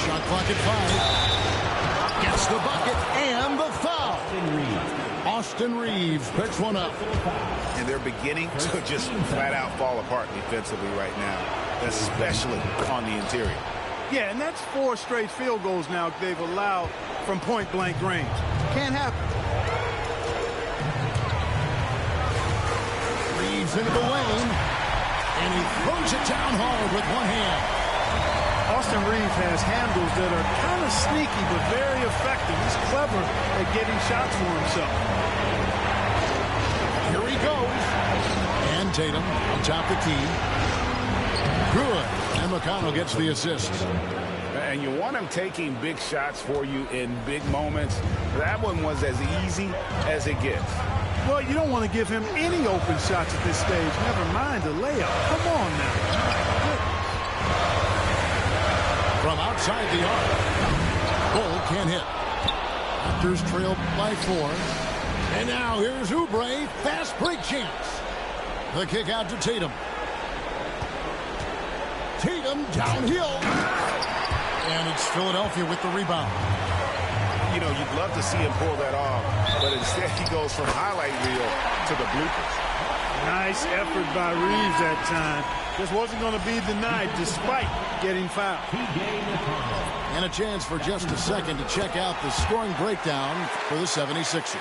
Shot clock at 5. Gets the bucket and the foul. Austin Reeves picks one up. And they're beginning to just flat out fall apart defensively right now, especially on the interior. Yeah, and that's 4 straight field goals now they've allowed from point-blank range. Can't happen. Reeves into the lane, and he throws it down hard with one hand. Austin Reeves has handles that are kind of sneaky but very effective. He's clever at getting shots for himself. Here he goes. And Tatum atop the key. Good. And McConnell gets the assist. And you want him taking big shots for you in big moments. That one was as easy as it gets. Well, you don't want to give him any open shots at this stage. Never mind a layup. Come on now. inside the arc. Bull can't hit. Raptors trail by 4. And now here's Oubre. Fast break chance. The kick out to Tatum. Tatum downhill. And it's Philadelphia with the rebound. You know, you'd love to see him pull that off, but instead he goes from highlight reel to the bloopers. Nice effort by Reeves that time. Just wasn't going to be denied despite getting fouled. And a chance for just a second to check out the scoring breakdown for the 76ers.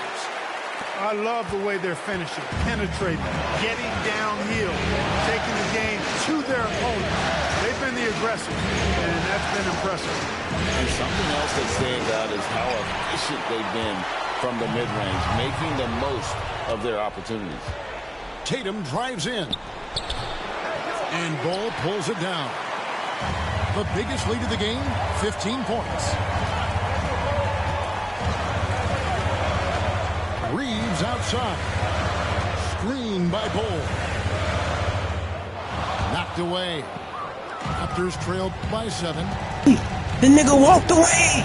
I love the way they're finishing, penetrating, getting downhill, taking the game to their opponent. They've been the aggressors, and that's been impressive. And something else that stands out is how efficient they've been from the mid-range, making the most of their opportunities. Tatum drives in. And Bull pulls it down. The biggest lead of the game, 15 points. Reeves outside. Screen by Bull. Knocked away. Raptors trailed by 7. The nigga walked away.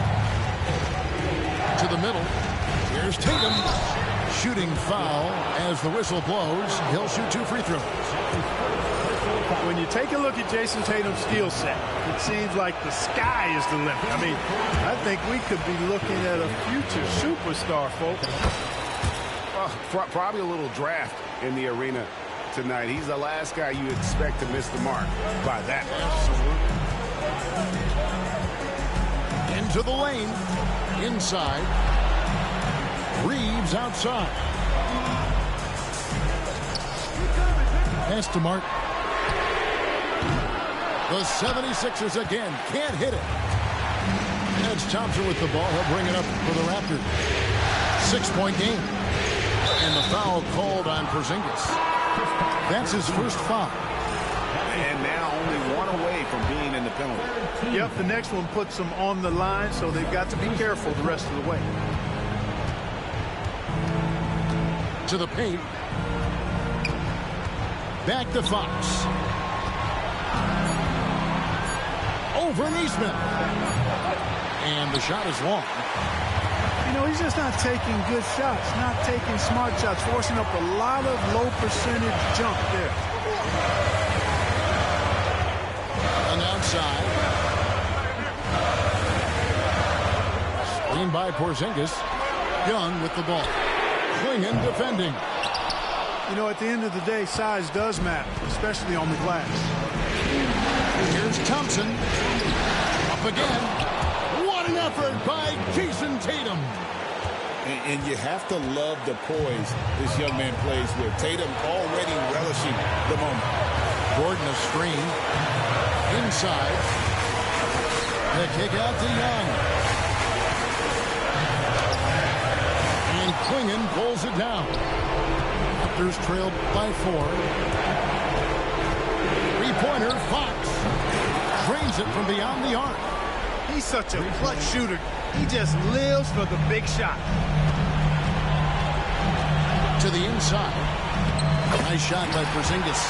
To the middle. Here's Tatum. Shooting foul as the whistle blows. He'll shoot 2 free throws. When you take a look at Jason Tatum's skill set, it seems like the sky is the limit. I mean, I think we could be looking at a future superstar, folks. Probably a little draft in the arena tonight. He's the last guy you expect to miss the mark by that. Absolutely. Into the lane. Inside. Reeves outside. Pass to Mark. The 76ers again can't hit it. Edge Thompson with the ball. He'll bring it up for the Raptors. 6-point game. And the foul called on Porzingis. That's his first foul. And now only 1 away from being in the penalty. Yep, the next one puts them on the line, so they've got to be careful the rest of the way. To the paint. Back to Fox. Over Neesmith. And the shot is long. You know, he's just not taking good shots, not taking smart shots, forcing up a lot of low percentage jump there. And outside. Screen by Porzingis. Young with the ball. Klingon defending. You know, at the end of the day, size does matter, especially on the glass. Here's Thompson. Up again. What an effort by Jason Tatum. And you have to love the poise this young man plays with. Tatum already relishing the moment. Gordon a screen. Inside. The kick out to Young. And Klingon pulls it down. Raptors trailed by 4. 3-pointer, Fox. Drains it from beyond the arc. He's such a clutch shooter. He just lives for the big shot. To the inside. Nice shot by Porzingis.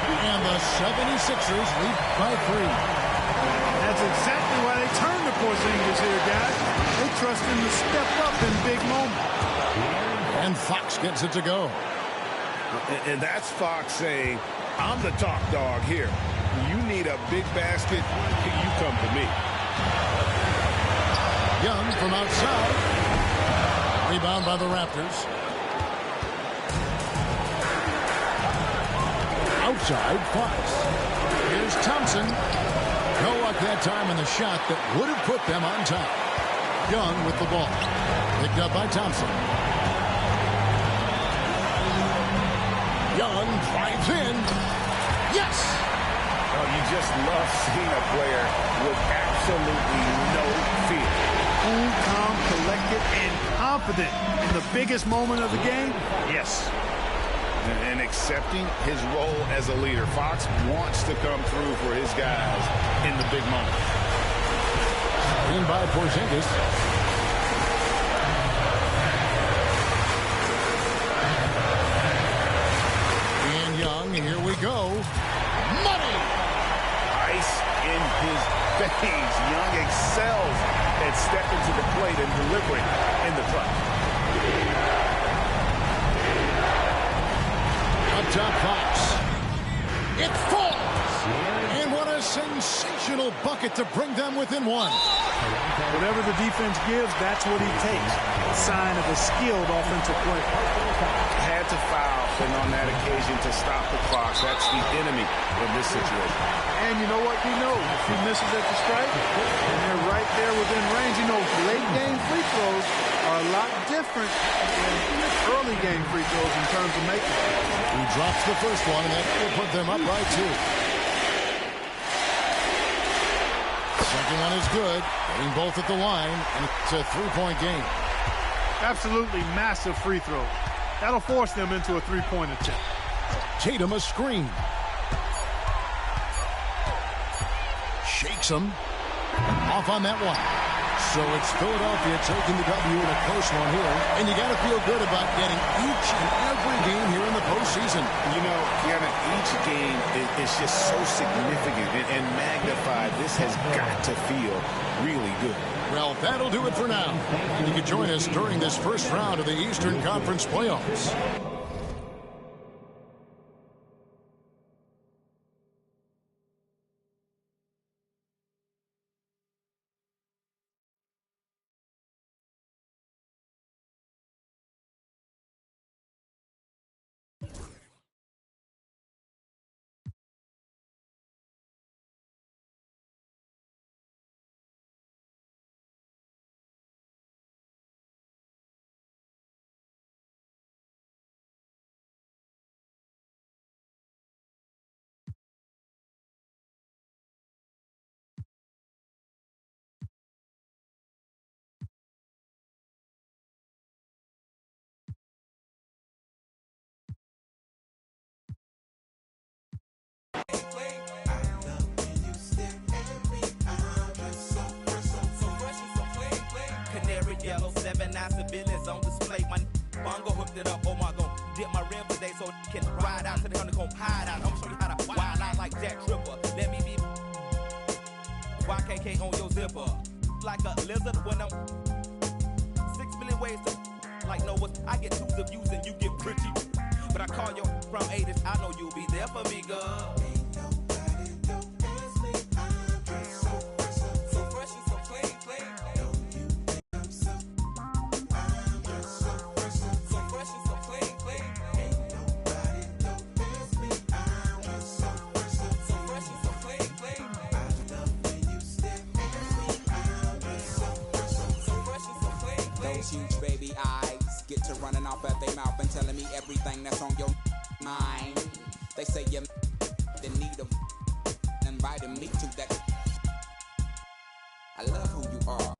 And the 76ers lead by 3. That's exactly why they turn to Porzingis here, guys. They trust him to step up in big moments. And Fox gets it to go. And that's Fox saying, I'm the top dog here. You need a big basket, you come to me. Young from outside. Rebound by the Raptors. Outside, Fox. Here's Thompson. No luck that time in the shot that would have put them on top. Young with the ball. Picked up by Thompson. Young drives in. Yes! Oh, you just love seeing a player with absolutely no fear. Cool, calm, collected, and confident in the biggest moment of the game. Yes. And accepting his role as a leader. Fox wants to come through for his guys in the big moment. In by Porzingis. And Young, here we go. Money! Ice in his face. played and deliberate in the clutch. Up top, Fox. It falls. And what a sensational bucket to bring them within one. Whatever the defense gives, that's what he takes. A sign of a skilled offensive player. Had to foul, and on that occasion to stop the clock. That's the enemy in this situation. And you know what? He knows if he misses at the stripe, and they're right there within range. He knows late game free throws are a lot different than early game free throws in terms of making them. He drops the first one, and that will put them up by 2. Second one is good. Getting both at the line, and it's a three-point game. Absolutely massive free throw. That'll force them into a three-point attempt. Tatum a screen. Shakes him. Off on that one. So it's Philadelphia taking the W in a close one here. And you got to feel good about getting each and every game here in the postseason. You know, Kevin, each game is just so significant and magnified. This has got to feel really good. Well, that'll do it for now. You can join us during this first round of the Eastern Conference playoffs. Yellow 7-9 civilians on display. My bongo hooked it up. Oh my god, dip my rim today so it can ride out to the honeycomb hide out. I'm show you how to wild out like Jack Tripper. Let me be YKK on your zipper. Like a lizard when I'm 6 million ways to like know what I get 2s of views and you get pretty. But I call you from 80s. I know you'll be there for me, girl. Huge baby eyes get to running off at their mouth and telling me everything that's on your mind. They say you're in need of inviting me to that. I love who you are.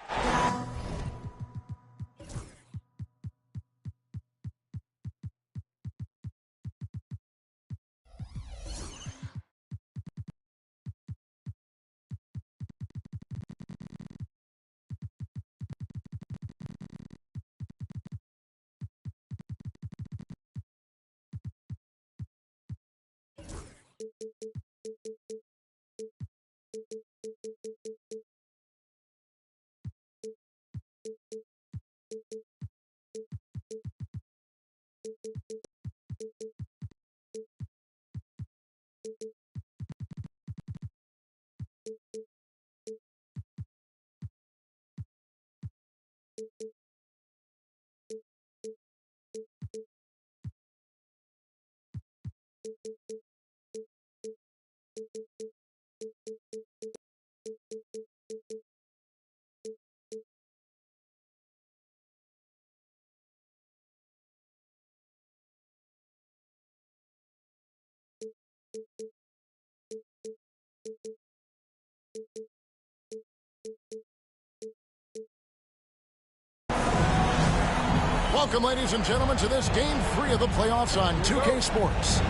Welcome, ladies and gentlemen, to this Game 3 of the playoffs on 2K Sports.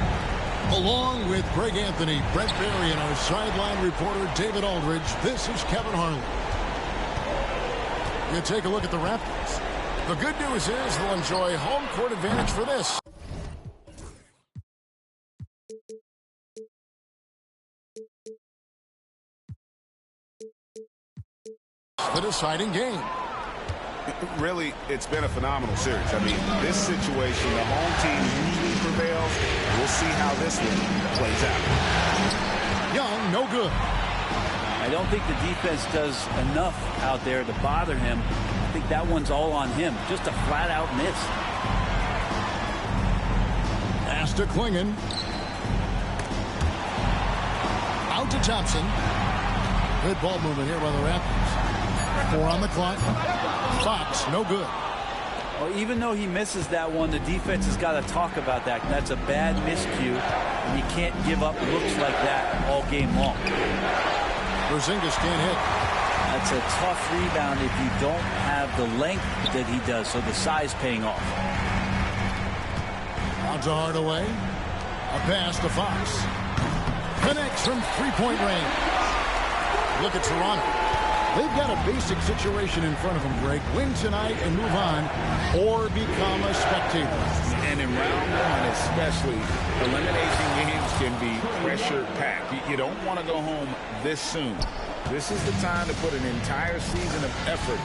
Along with Greg Anthony, Brent Barry, and our sideline reporter, David Aldridge, this is Kevin Harlan. You take a look at the Raptors. The good news is they'll enjoy home court advantage for this. The deciding game. Really, it's been a phenomenal series. I mean, this situation, the home team usually prevails. We'll see how this one plays out. Young, no good. I don't think the defense does enough out there to bother him. I think that one's all on him. Just a flat-out miss. Pass to Klingon. Out to Thompson. Good ball movement here by the Raptors. 4 on the clock. Fox, no good. Well, even though he misses that one, the defense has got to talk about that. That's a bad miscue, and you can't give up looks like that all game long. Porzingis can't hit. That's a tough rebound if you don't have the length that he does, so the size paying off. Out to Hardaway. A pass to Fox. Connects from three-point range. Look at Toronto. They've got a basic situation in front of them, Greg. Win tonight and move on, or become a spectator. And in round one especially, elimination games can be pressure-packed. You don't want to go home this soon. This is the time to put an entire season of effort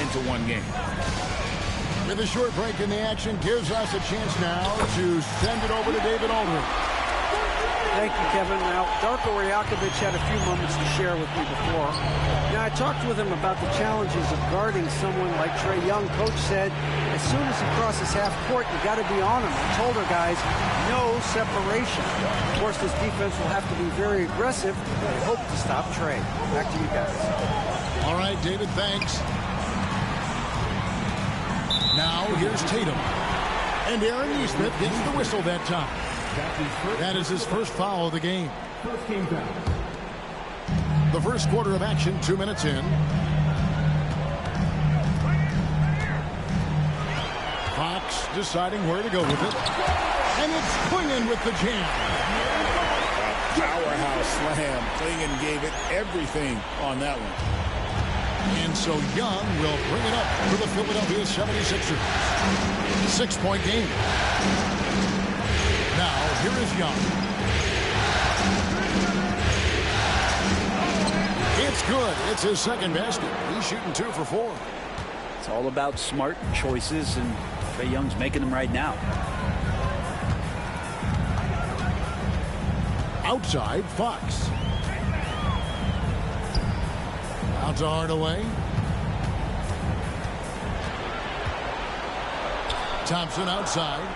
into one game. With a short break in the action, gives us a chance now to send it over to David Aldridge. Thank you, Kevin. Now, Darko Rajakovic had a few moments to share with me before. Now, I talked with him about the challenges of guarding someone like Trae Young. Coach said, as soon as he crosses half court, you got to be on him. I told our guys, no separation. Of course, this defense will have to be very aggressive. I hope to stop Trae. Back to you guys. All right, David, thanks. Now, here's Tatum. And Aaron Nesmith gets the whistle that time. That is his first foul of the game. The first quarter of action, 2 minutes in. Fox deciding where to go with it. And it's Klingon with the jam. Powerhouse slam. Klingon gave it everything on that one. And so Young will bring it up for the Philadelphia 76ers. 6-point game. Now, here is Young. It's good. It's his second basket. He's shooting 2 for 4. It's all about smart choices, and Trae Young's making them right now. Outside, Fox. Out to Hardaway. Thompson outside.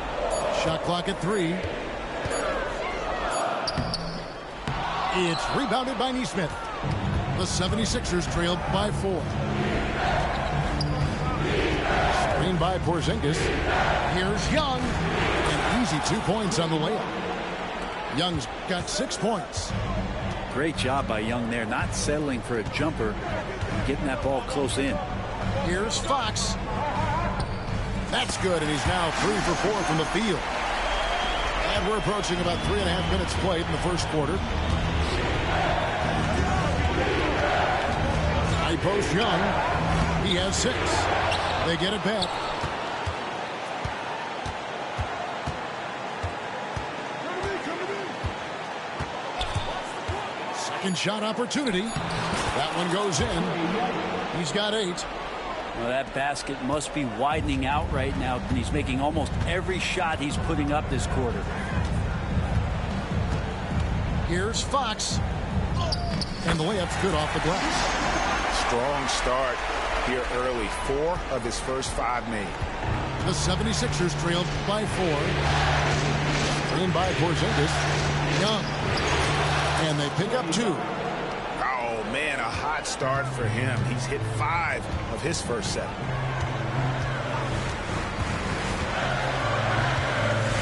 Shot clock at 3. It's rebounded by Nesmith. The 76ers trailed by 4. Screen by Porzingis. Here's Young. An easy 2 points on the layup. Young's got 6 points. Great job by Young there, not settling for a jumper and getting that ball close in. Here's Fox. That's good, and he's now 3 for 4 from the field. And we're approaching about 3.5 minutes played in the first quarter. High post Young. He has 6. They get it back. Second shot opportunity. That one goes in. He's got 8. Well, that basket must be widening out right now, and he's making almost every shot he's putting up this quarter. Here's Fox. And the layup's good off the glass. Strong start here early. 4 of his first 5 made. The 76ers trailed by 4. Screened by Porzingis. Young. And they pick up 2. Oh, man, a hot start for him. He's hit 5 of his first 7.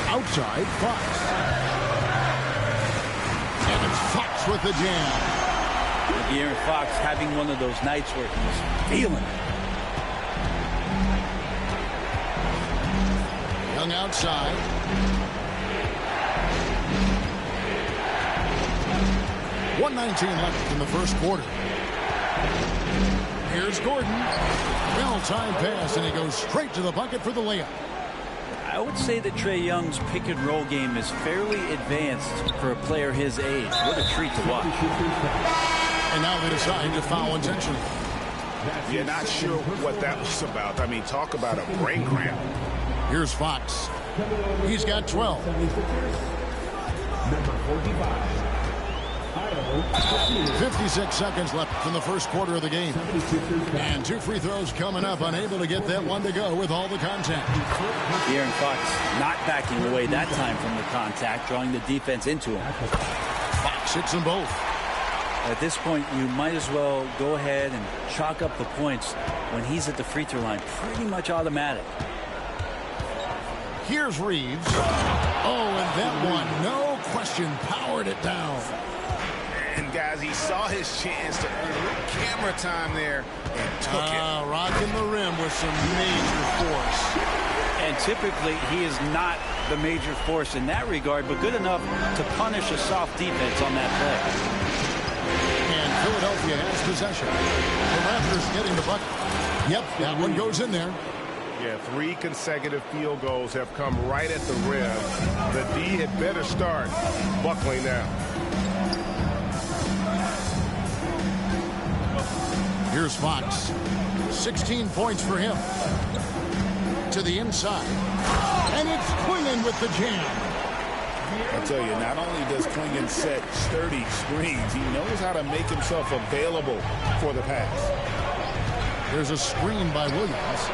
Outside, Fox. And it's Fox with the jam. Aaron Fox having one of those nights where he's feeling it. Young outside. .119 left in the first quarter. Here's Gordon. Well-timed pass, and he goes straight to the bucket for the layup. I would say that Trae Young's pick-and-roll game is fairly advanced for a player his age. What a treat to watch. And now they decide to foul intentionally. You're not sure what that was about. I mean, talk about a brain cramp. Here's Fox. He's got 12. Number 45. 56 seconds left in the first quarter of the game. And 2 free throws coming up, unable to get that one to go with all the contact. De'Aaron Fox not backing away that time from the contact, drawing the defense into him. Fox hits them both. At this point, you might as well go ahead and chalk up the points when he's at the free throw line. Pretty much automatic. Here's Reeves. Oh, and that one, no question, powered it down. And guys, he saw his chance to earn a little camera time there and took it. Rocking the rim with some major force. And typically, he is not the major force in that regard, but good enough to punish a soft defense on that play. And Philadelphia has possession. The Raptors getting the bucket. Yep, that one goes in there. Yeah, 3 consecutive field goals have come right at the rim. The D had better start buckling down. Here's Fox. 16 points for him. To the inside. And it's Clingan with the jam. I'll tell you, not only does Clingan set sturdy screens, he knows how to make himself available for the pass. There's a screen by Williams.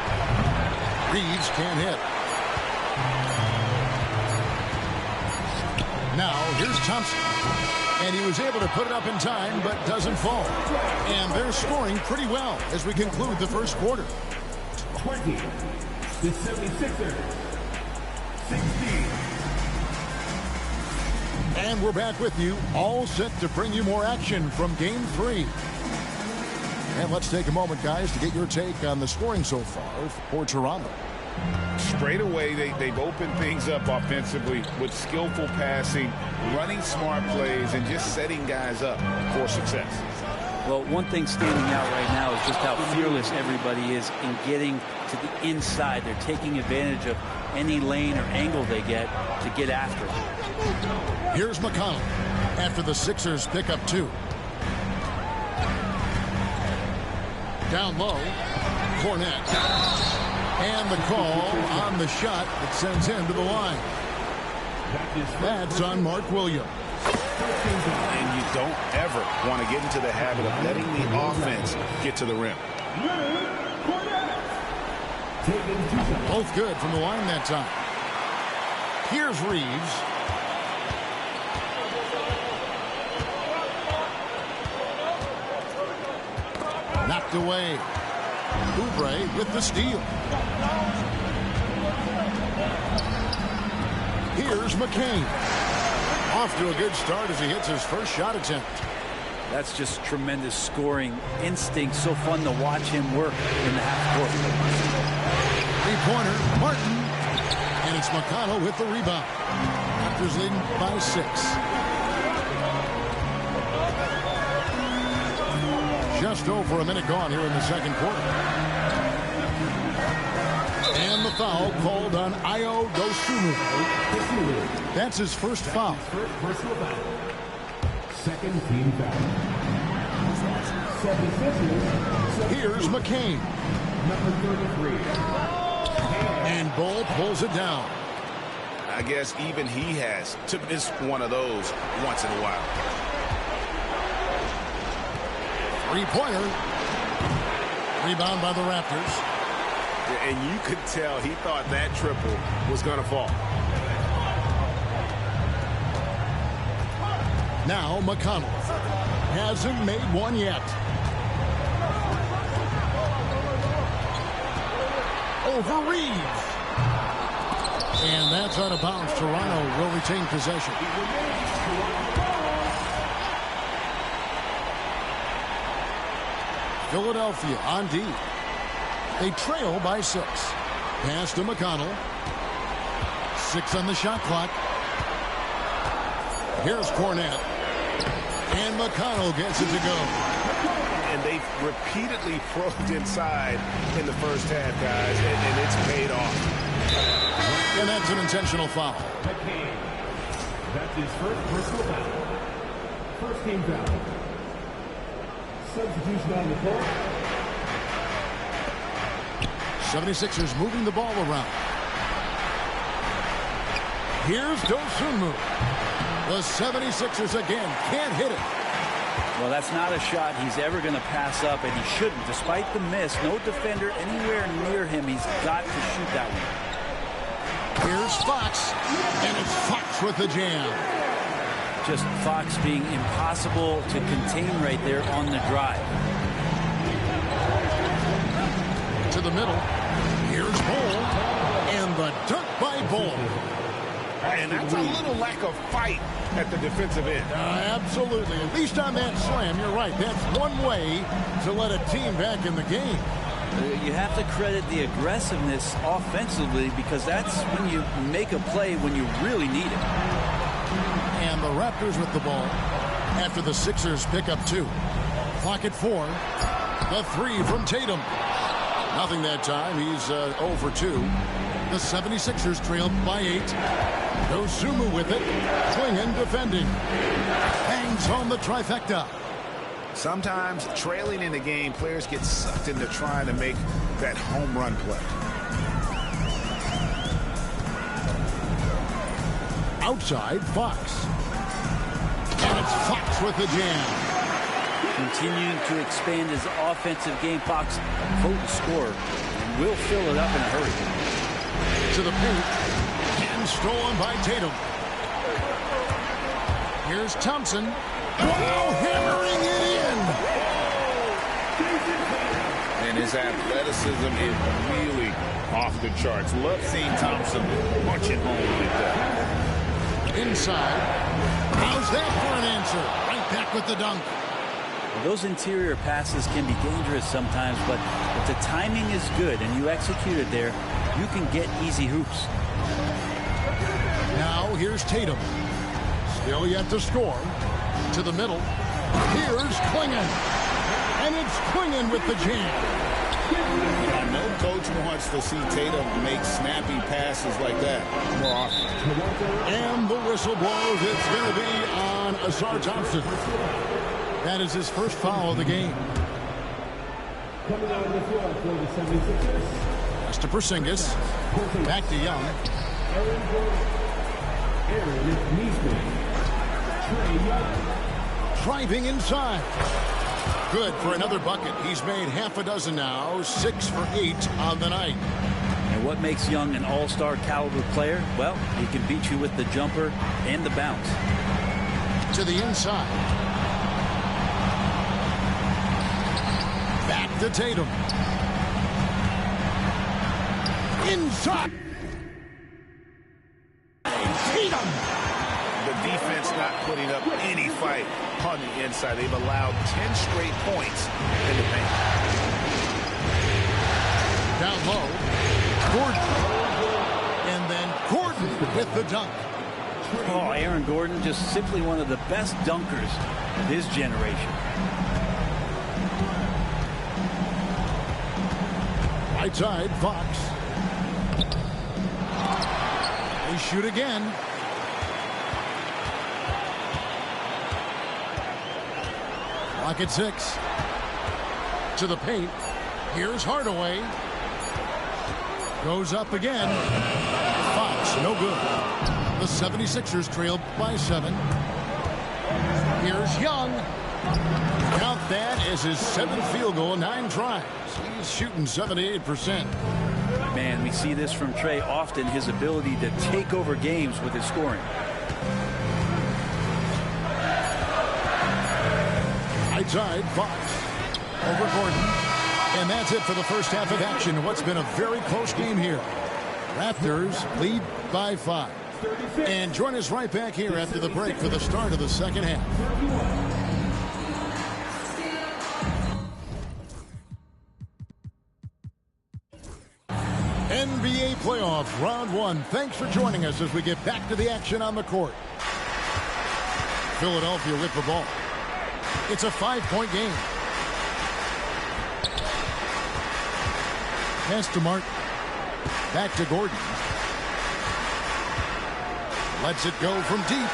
Reeves can't hit. Now, here's Thompson. And he was able to put it up in time, but doesn't fall. And they're scoring pretty well as we conclude the first quarter. 20. The 76ers. 16. And we're back with you, all set to bring you more action from Game 3. And let's take a moment, guys, to get your take on the scoring so far for Toronto. Straight away, they've opened things up offensively with skillful passing, running smart plays, and just setting guys up for success. Well, one thing standing out right now is just how fearless everybody is in getting to the inside. They're taking advantage of any lane or angle they get to get after it. Here's McConnell after the Sixers pick up 2. Down low, Cornette. And the call on the shot that sends him to the line. That's on Mark Williams. And you don't ever want to get into the habit of letting the offense get to the rim. Both good from the line that time. Here's Reeves. Knocked away. Oubre with the steal. Here's McCain. Off to a good start as he hits his first shot attempt. That's just tremendous scoring instinct. So fun to watch him work in the half court. 3-pointer, Martin. And it's McConnell with the rebound. Raptors leading by 6. Just over a minute gone here in the second quarter. And the foul called on Ayo Dosunmu. That's his first foul. Personal foul. Second team foul. 76ers. Here's McCain. Number 33. And Bull pulls it down. I guess even he has to miss one of those once in a while. 3-pointer. Rebound by the Raptors. And you could tell he thought that triple was going to fall. Now McConnell hasn't made one yet. Over Reeves. And that's out of bounds. Toronto will retain possession. Philadelphia on D. They trail by 6. Pass to McConnell. 6 on the shot clock. Here's Cornette. And McConnell gets it to go. And they've repeatedly probed inside in the first half, guys, and it's paid off. And that's an intentional foul. That's his first personal foul. First team foul. Substitution on the court. 76ers moving the ball around. Here's Dosunmu. The 76ers again can't hit it. Well, that's not a shot he's ever going to pass up, and he shouldn't. Despite the miss, no defender anywhere near him. He's got to shoot that one. Here's Fox, and it's Fox with the jam. Just Fox being impossible to contain right there on the drive. To the middle. Here's Bull, and the dunk by Bull. And that's a little lack of fight at the defensive end. Absolutely. At least on that slam, you're right. That's one way to let a team back in the game. You have to credit the aggressiveness offensively, because that's when you make a play when you really need it. And the Raptors with the ball after the Sixers pick up 2. Clock at 4. The 3 from Tatum. Nothing that time. He's 0 for 2. The 76ers trail by 8. Dosunmu with it. Klingon defending. Hangs home the trifecta. Sometimes trailing in the game, players get sucked into trying to make that home run play. Outside, Fox. And it's Fox with the jam. Continuing to expand his offensive game. Fox, potent scorer, and will fill it up in a hurry. To the paint. And stolen by Tatum. Here's Thompson. Wow, hammering it in. And his athleticism is really off the charts. Love seeing Thompson punch it home like that. Inside. How's that for an answer? Right back with the dunk. Well, those interior passes can be dangerous sometimes, but if the timing is good and you execute it there, you can get easy hoops. Now here's Tatum. Still yet to score. To the middle. Here's Klingon. And it's Klingon with the jam. I know coach wants to see Tatum make snappy passes like that more often. And the whistle blows. It's going to be on Asar Thompson. That is his first foul of the game. Coming out of the floor for the 76ers. That's to Porzingis. Back to Young. Aaron Neesmith. Trey Young. Driving inside. Good for another bucket. He's made half a dozen now. 6 for 8 on the night. And what makes Young an all-star caliber player? Well, he can beat you with the jumper and the bounce. To the inside. Back to Tatum. Inside. Tatum. The defense not putting up any fight on the inside. They've allowed 10 straight points in the paint. Down low. Gordon. And then Gordon with the dunk. Oh, Aaron Gordon, just simply one of the best dunkers of his generation. Right side, Fox. They shoot again. Clock at 6. To the paint. Here's Hardaway. Goes up again. Fox, no good. The 76ers trail by 7. Here's Young. Count that as his 7th field goal, 9 tries. He's shooting 78%. Man, we see this from Trey often, his ability to take over games with his scoring. Right side, Fox. Over Gordon. And that's it for the first half of action. What's been a very close game here. Raptors lead by 5. And join us right back here after the break for the start of the second half. NBA playoffs, round 1. Thanks for joining us as we get back to the action on the court. Philadelphia with the ball. It's a 5-point game. Pass to Martin. Back to Gordon. Lets it go from deep.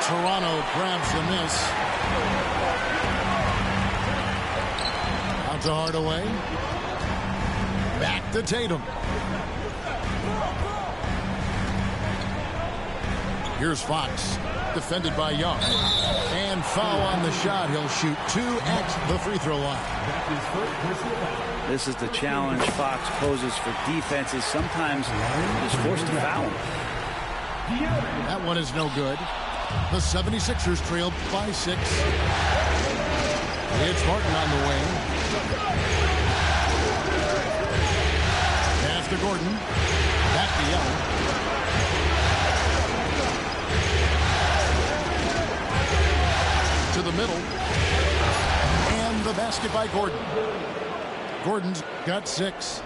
Toronto grabs the miss. Out to Hardaway. Back to Tatum. Here's Fox, defended by Young. And foul on the shot. He'll shoot 2 at the free throw line. This is the challenge Fox poses for defenses. Sometimes is forced to foul him. That one is no good. The 76ers trailed by 6. It's Martin on the wing. Pass to Gordon. Back to Young. To the middle. And the basket by Gordon. Gordon's got 6.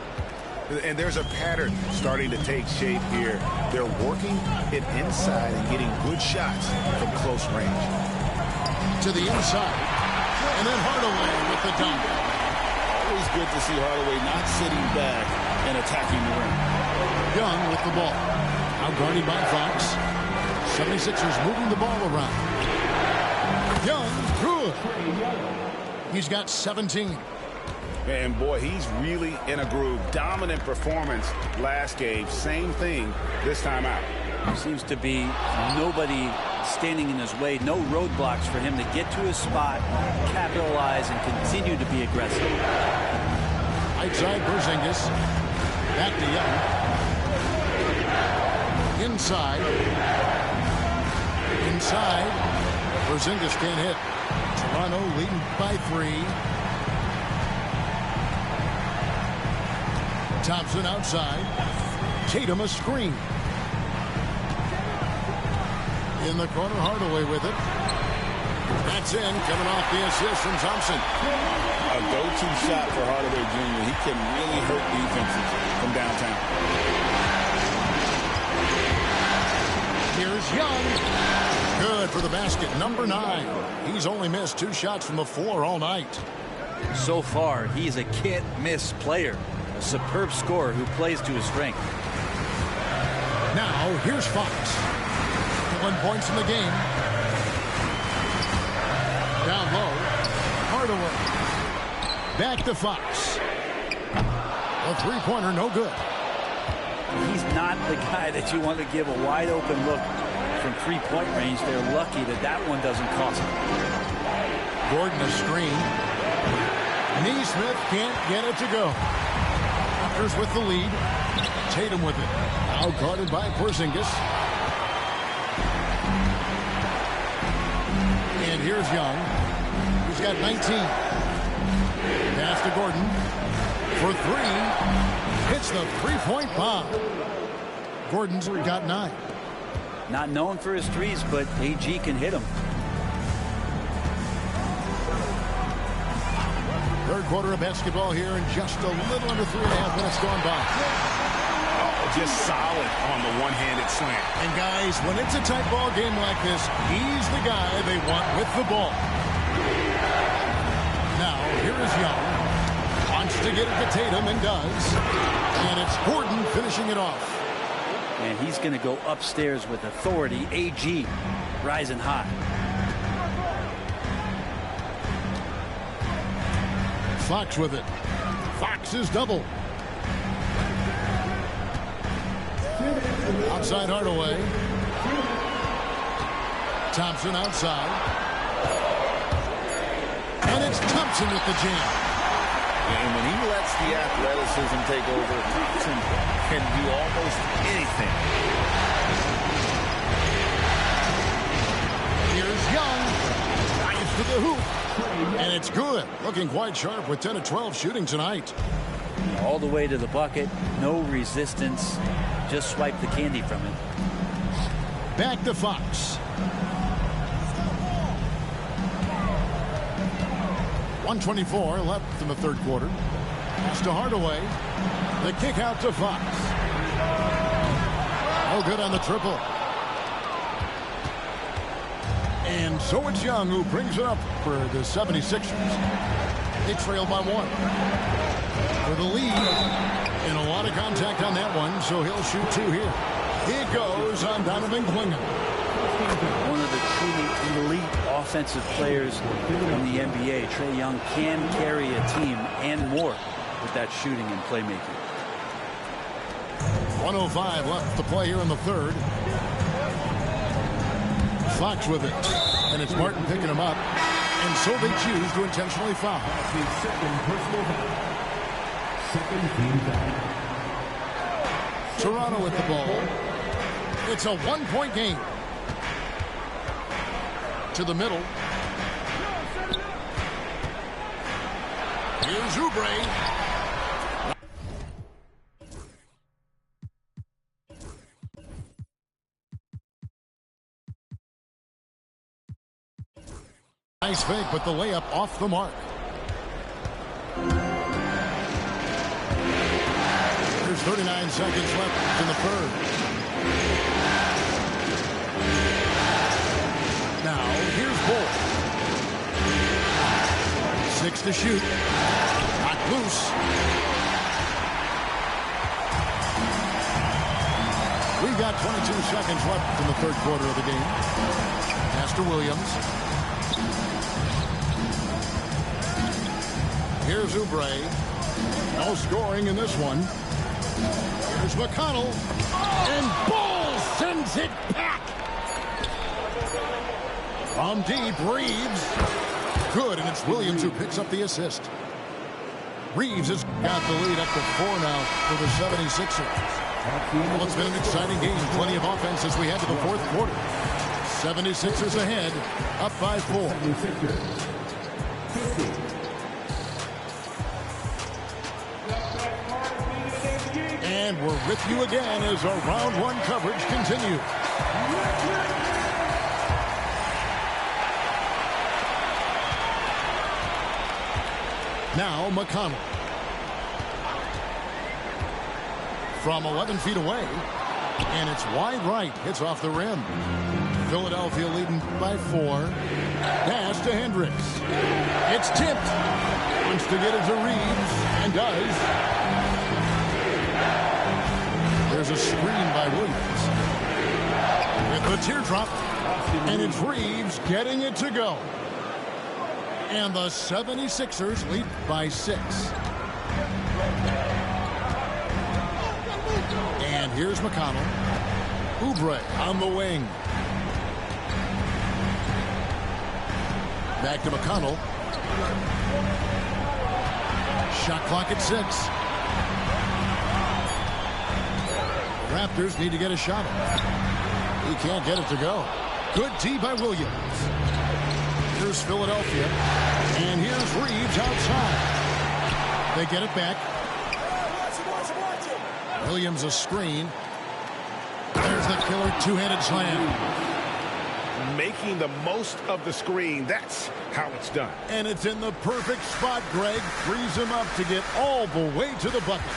And there's a pattern starting to take shape here. They're working it inside and getting good shots from close range. To the inside. And then Hardaway with the dunk. Always good to see Hardaway not sitting back and attacking the rim. Young with the ball. Out guarded by Fox. 76ers moving the ball around. Young, good. He's got 17. And boy, he's really in a groove. Dominant performance last game. Same thing this time out. Seems to be nobody standing in his way. No roadblocks for him to get to his spot, capitalize, and continue to be aggressive. Outside Porzingis. Back to Young. Inside. Inside. Porzingis can't hit. Toronto leading by 3. Thompson outside. Tatum a screen. In the corner, Hardaway with it. That's in, coming off the assist from Thompson. A go-to shot for Hardaway Jr. He can really hurt defenses from downtown. Here's Young. Good for the basket, number 9. He's only missed 2 shots from the floor all night. So far, he's a can't-miss player. A superb scorer who plays to his strength. Now, here's Fox. 1 points in the game. Down low. Hardaway. Back to Fox. A 3-pointer, no good. He's not the guy that you want to give a wide-open look from 3-point range. They're lucky that that one doesn't cost them. Gordon a screen. Neesmith can't get it to go. Raptors with the lead. Tatum with it. Out guarded by Porzingis. And here's Young. He's got 19. Pass to Gordon. For 3. Hits the 3-point bomb. Gordon's got 9. Not known for his threes, but AG can hit him. Third quarter of basketball here in just a little under 3.5 minutes gone by. Oh, just solid on the one-handed slam. And guys, when it's a tight ball game like this, he's the guy they want with the ball. Now, here is Young. Wants to get it to Tatum and does. And it's Gordon finishing it off. And he's going to go upstairs with authority. AG rising high. Fox with it. Fox is double. Outside Hardaway. Thompson outside. And it's Thompson with the jam. And when he lets the athleticism take over, Thompson can do almost anything. Here's Young. Drives to the hoop. And it's good. Looking quite sharp with 10 of 12 shooting tonight. All the way to the bucket. No resistance. Just swipe the candy from it. Back to Fox. 1:24 left in the third quarter. Pass to Hardaway. The kick out to Fox. No good on the triple. And so it's Young who brings it up for the 76ers. They trail by 1. For the lead. And a lot of contact on that one, so he'll shoot 2 here. It goes on Donovan Clingan. One of the truly elite offensive players in the NBA. Trae Young can carry a team and more with that shooting and playmaking. 1:05 left to play here in the third. Fox with it. And it's Martin picking him up. And so they choose to intentionally foul. Second team foul. Toronto with the ball. It's a one-point game. To the middle. Here's Oubre. Nice fake, but the layup off the mark. There's 39 seconds left in the third. Now, here's Bull. 6 to shoot. Not loose. We've got 22 seconds left in the third quarter of the game. Pass to Williams. Here's Oubre. No scoring in this one. Here's McConnell. And Bull sends it back. From deep, Reeves. Good, and it's Williams who picks up the assist. Reeves has got the lead up to 4 now for the 76ers. Well, it's been an exciting game. Plenty of offense as we head to the fourth quarter. 76ers ahead, up by 4. And we're with you again as our round one coverage continues. Now McConnell. From 11 feet away. And it's wide right. It's off the rim. Philadelphia leading by 4. Pass to Hendricks. It's tipped. Wants to get it to Reeves. And does. There's a screen by Williams. With the teardrop. And it's Reeves getting it to go. And the 76ers lead by 6. And here's McConnell. Oubre on the wing. Back to McConnell. Shot clock at 6. The Raptors need to get a shot. He can't get it to go. Good tee by Williams. Here's Philadelphia. And here's Reeves outside. They get it back. Williams a screen. There's the killer two-handed slam. Making the most of the screen. That's how it's done. And it's in the perfect spot, Greg. Frees him up to get all the way to the bucket.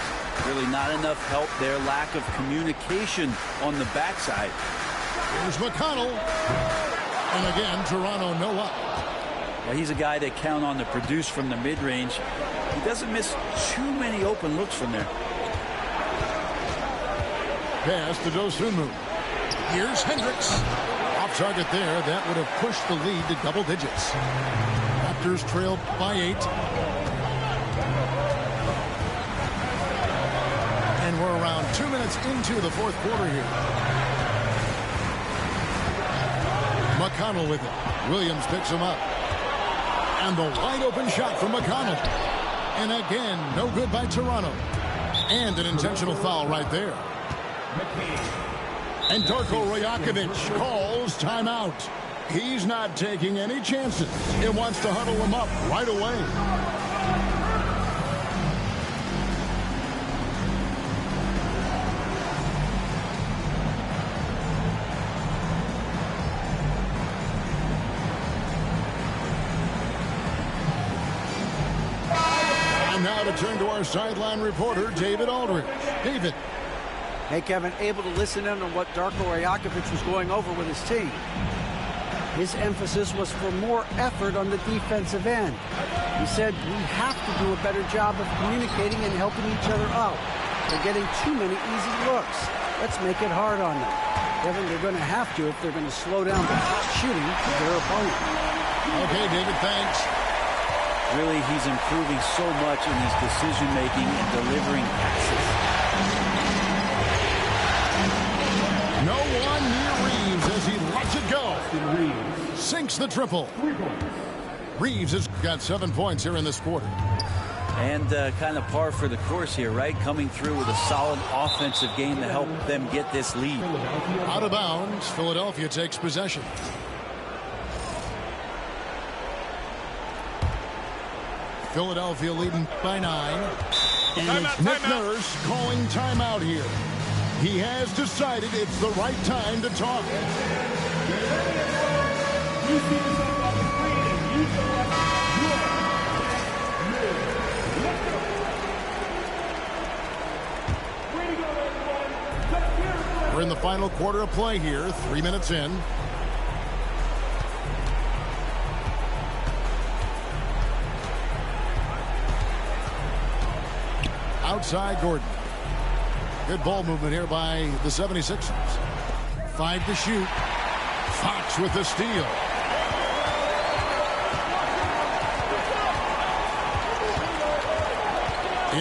Really not enough help there. Lack of communication on the backside. Here's McConnell. And again, Toronto no up. Well, he's a guy they count on to produce from the mid-range. He doesn't miss too many open looks from there. Pass to Dosunmu. Here's Hendricks. Off target there. That would have pushed the lead to double digits. Raptors trailed by 8. And we're around 2 minutes into the fourth quarter here. McConnell with it. Williams picks him up. And the wide open shot from McConnell. And again, no good by Toronto. And an intentional foul right there. And Darko Rajakovic calls timeout. He's not taking any chances. He wants to huddle him up right away. And now to turn to our sideline reporter, David Aldridge. David. Hey, Kevin, able to listen in on what Darko Rajakovic was going over with his team. His emphasis was for more effort on the defensive end. He said, we have to do a better job of communicating and helping each other out. They're getting too many easy looks. Let's make it hard on them. Kevin, they're going to have to if they're going to slow down the shooting of their opponent. Okay, David, thanks. Really, he's improving so much in his decision-making and delivering passes. sinks the triple. Reeves has got 7 points here in this quarter. And kind of par for the course here, right? Coming through with a solid offensive game to help them get this lead. Out of bounds, Philadelphia takes possession. Philadelphia leading by 9. And it's Nick Nurse calling timeout here. He has decided it's the right time to talk. We're in the final quarter of play here, 3 minutes in. Outside Gordon. Good ball movement here by the 76ers. 5 to shoot. Fox with the steal.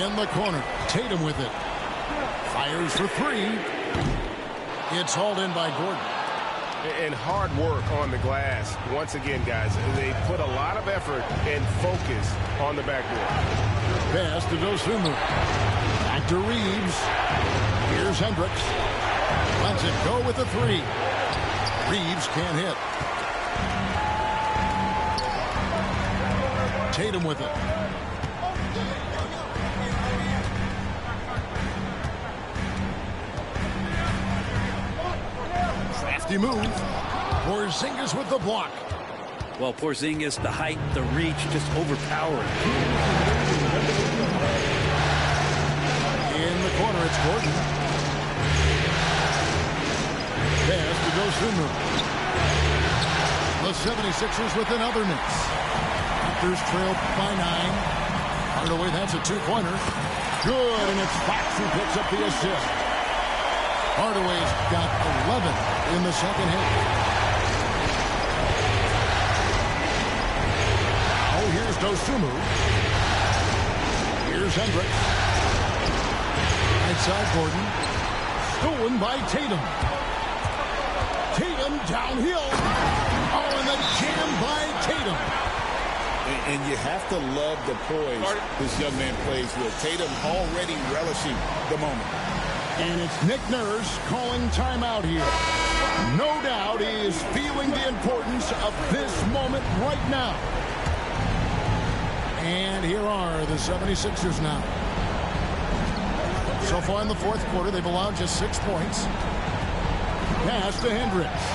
In the corner. Tatum with it. Fires for 3. It's hauled in by Gordon. And hard work on the glass. Once again, guys, they put a lot of effort and focus on the backboard. Pass to Dosunmu. Back to Reeves. Here's Hendricks. Lets it go with the 3. Reeves can't hit. Tatum with it. Crafty move. Porzingis with the block. Well, Porzingis, the height, the reach, just overpowering. In the corner, it's Gordon. Pass to Dosunmu. The 76ers with another miss. Raptors trail by 9. Hardaway, that's a 2-pointer. Good, and it's Fox who picks up the assist. Hardaway's got 11 in the second half. Oh, here's Dosunmu. Here's Hendricks. Right side Gordon. Stolen by Tatum. Tatum downhill. Oh, and the jam by Tatum. And you have to love the poise this young man plays with. Tatum already relishing the moment. And it's Nick Nurse calling timeout here. No doubt he is feeling the importance of this moment right now. And here are the 76ers now. So far in the fourth quarter, they've allowed just 6 points. Pass to Hendricks.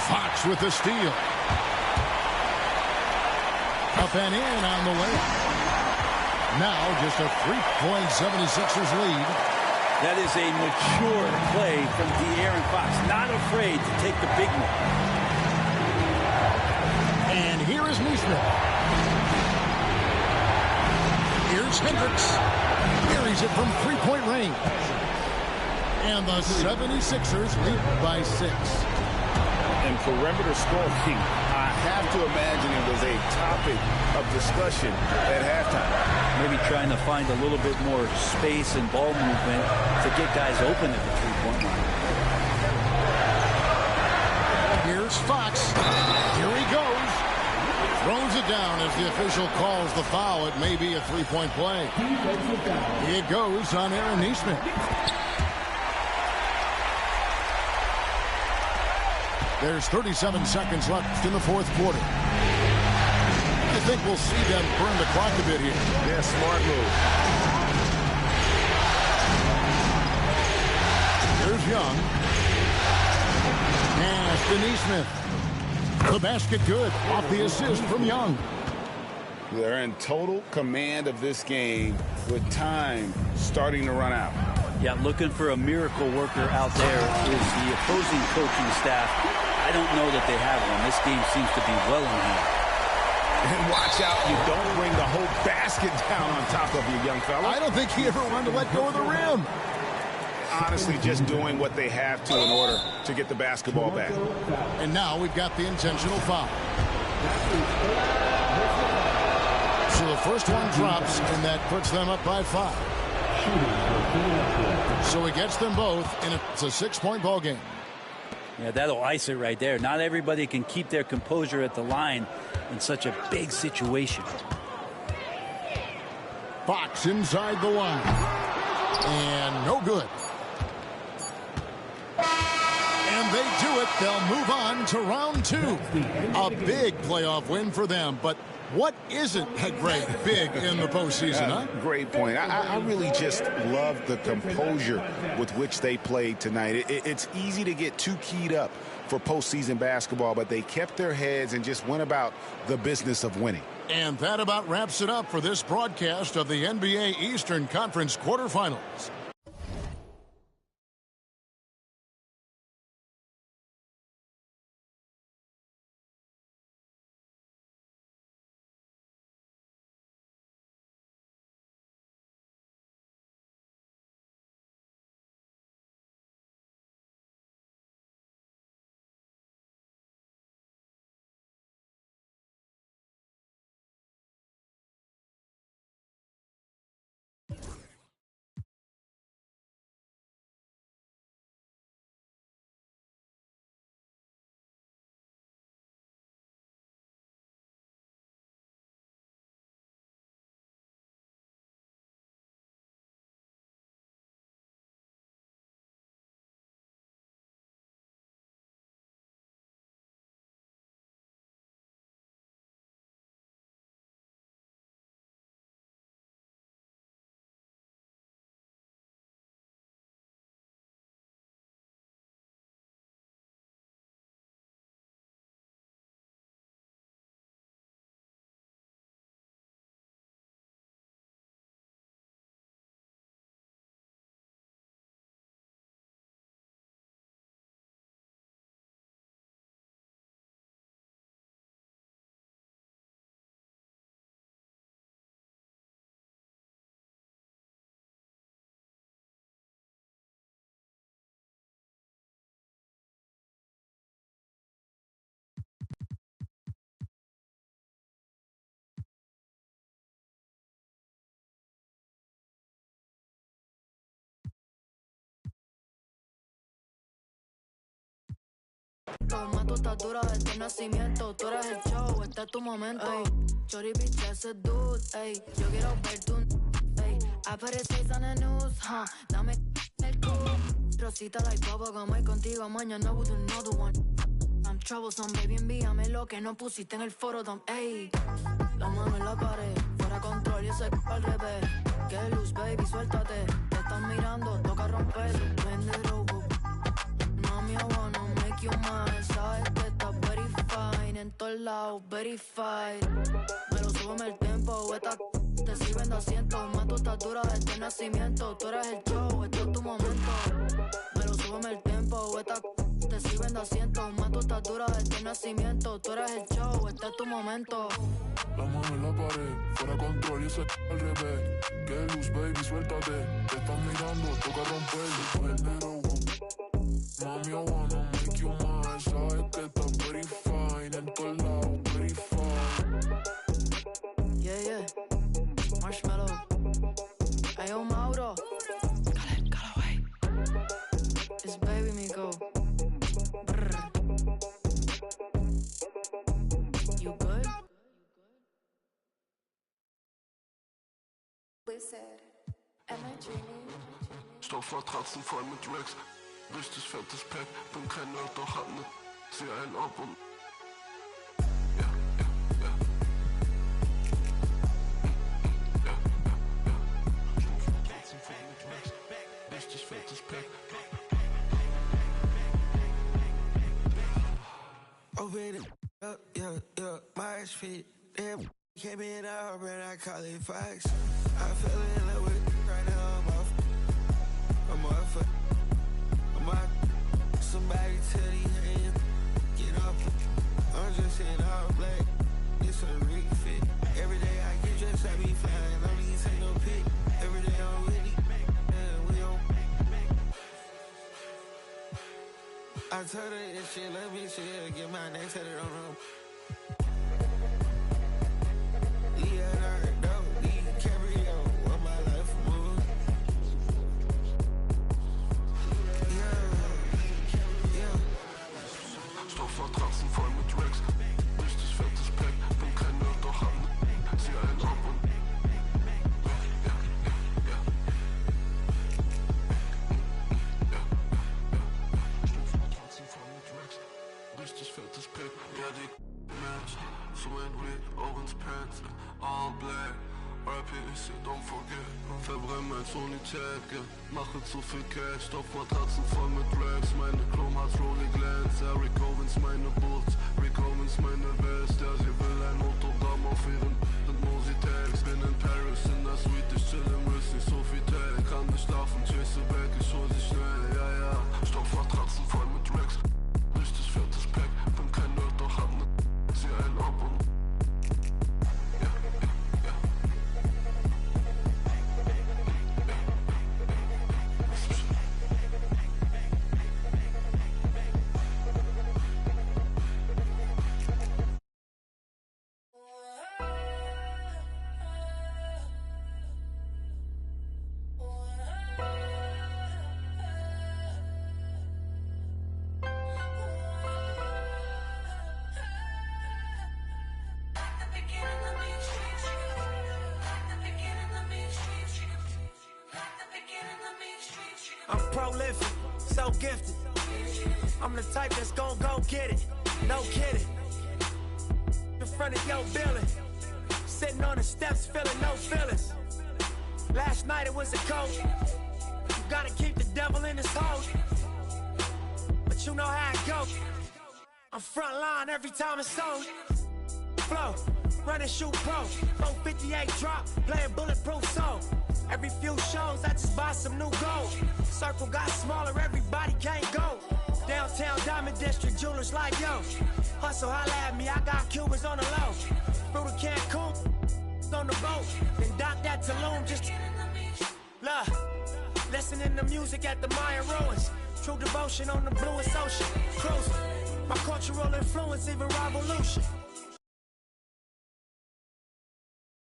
Fox with the steal. Up and in on the layup. Now just a 3-point 76ers lead. That is a mature play from De'Aaron Fox. Not afraid to take the big one. And here is Neesmith. Here's Hendricks. Carries it from 3-point range. And the 76ers lead by 6. And perimeter scoring, I have to imagine it was a topic of discussion at halftime. Maybe trying to find a little bit more space and ball movement to get guys open at the 3-point line. Here's Fox. Here he goes. Throws it down as the official calls the foul. It may be a 3-point play. It goes on Aaron Neesmith. There's 37 seconds left in the fourth quarter. I think we'll see them burn the clock a bit here. Yeah, smart move. Here's Young. Pass to Neesmith. The basket good. Off the assist from Young. They're in total command of this game with time starting to run out. Yeah, looking for a miracle worker out there is the opposing coaching staff. I don't know that they have one. This game seems to be well in hand. And watch out, you don't bring the whole basket down on top of you, young fella. I don't think he ever wanted to let go of the rim. Honestly, just doing what they have to in order to get the basketball back. And now we've got the intentional foul. So the first one drops, and that puts them up by 5. So he gets them both, and it's a 6-point ball game. Yeah, that'll ice it right there. Not everybody can keep their composure at the line in such a big situation. Fox inside the line. And no good. And they do it. They'll move on to round 2. A big playoff win for them. But what isn't a great big in the postseason, huh? Great point. I really just love the composure with which they played tonight. It's easy to get too keyed up for postseason basketball, but they kept their heads and just went about the business of winning. And that about wraps it up for this broadcast of the NBA Eastern Conference quarterfinals. Toma, tú estás dura desde el nacimiento. Tú eres el show, este es tu momento. Chori, bitch, ese dude, ey. Yo quiero ver tu, ey. I put it face on the news, huh. Dame el culo. Rosita like bubblegum, y contigo mañana with another one. I'm troublesome, baby, envíame lo que no pusiste en el foro, ey. La mano en la pared, fuera control y ese al revés. Que luz, baby, suéltate. Te están mirando, toca romper. Bend it over. Mami, I wanna make you mine. Sabes que estás very fine. En todos lados, verified. Me lo subo en el tempo. Esta te sirven de asiento. Más tú estás dura desde el nacimiento. Tú eres el show, este es tu momento. Me lo subo en el tempo. Esta te sirven de asiento. Más tú estás dura desde el nacimiento. Tú eres el show, este es tu momento. La mano en la pared, fuera control y ese al revés. Que luz, baby, suéltate. Te están mirando, toca romper. Mami, I wanna make you mine. Sabes que estás very fine. En todos lados, very fine. Yeah, yeah. Marshmallow. Ayo, Mauro. Callaway. It's baby Miko. Brr. You good? Stoffmatratzen voll mit Rex. Richtig fettes Pack, bin kein Nerd, doch hab ne. Zieh einen ab und. Ja, ja, ja. Ja, ja, ja. Stoffmatratzen voll mit Rex. Richtig fettes Pack. Open it up, yeah, yeah, my feet. Damn, came in out, and I call it Fox. I fell in love with right now, I'm off it. Somebody tell these hands, get off it. I'm just in all black, it's a rig fit. Every day I get dressed, I be flying, don't even take no pic. Every day I'm with it, we on. I told her this shit, let me chill, get my name tatted on her. Leonardo, DiCaprio, what my life move. flex, all black. RIP ist hier, don't forget. Verbrenn mein Sony-Tag, yeah. Mache zu viel Cash, Stoffmatratzen voll mit Racks. Meine Chrome Hearts, Rolling Glance. Ja, Rick Owens, meine Boots. Rick Owens, meine West. Ja, sie will ein Autogramm auf ihren Mosi-Tags. Bin in Paris, in der Suite, ich chill im Wrist, nicht so viel Tag. Kann nicht schlafen, chase back, ich hol sie schnell, ja, ja. Stoffmatratzen voll mit Racks. Richtig fettes Pack, bin kein Nerd, doch hab ne sie ein Ob und I'm prolific, so gifted. I'm the type that's gon' go get it, no kidding. In front of your building, sitting on the steps feeling no feelings. Last night it was a cold. You gotta keep the devil in his hole. But you know how it go. I'm front line every time it's on. Flow, run and shoot pro. 458 drop, playing bulletproof soul. Every few shows, I just buy some new gold. Circle got smaller, everybody can't go. Downtown Diamond District, jewelers like yo. Hustle, holla at me, I got Cubans on the low. Through the Cancun, on the boat. Then dock that Tulum, just love. Listening to music at the Mayan ruins. True devotion on the bluest ocean. Cruising, my cultural influence, even revolution.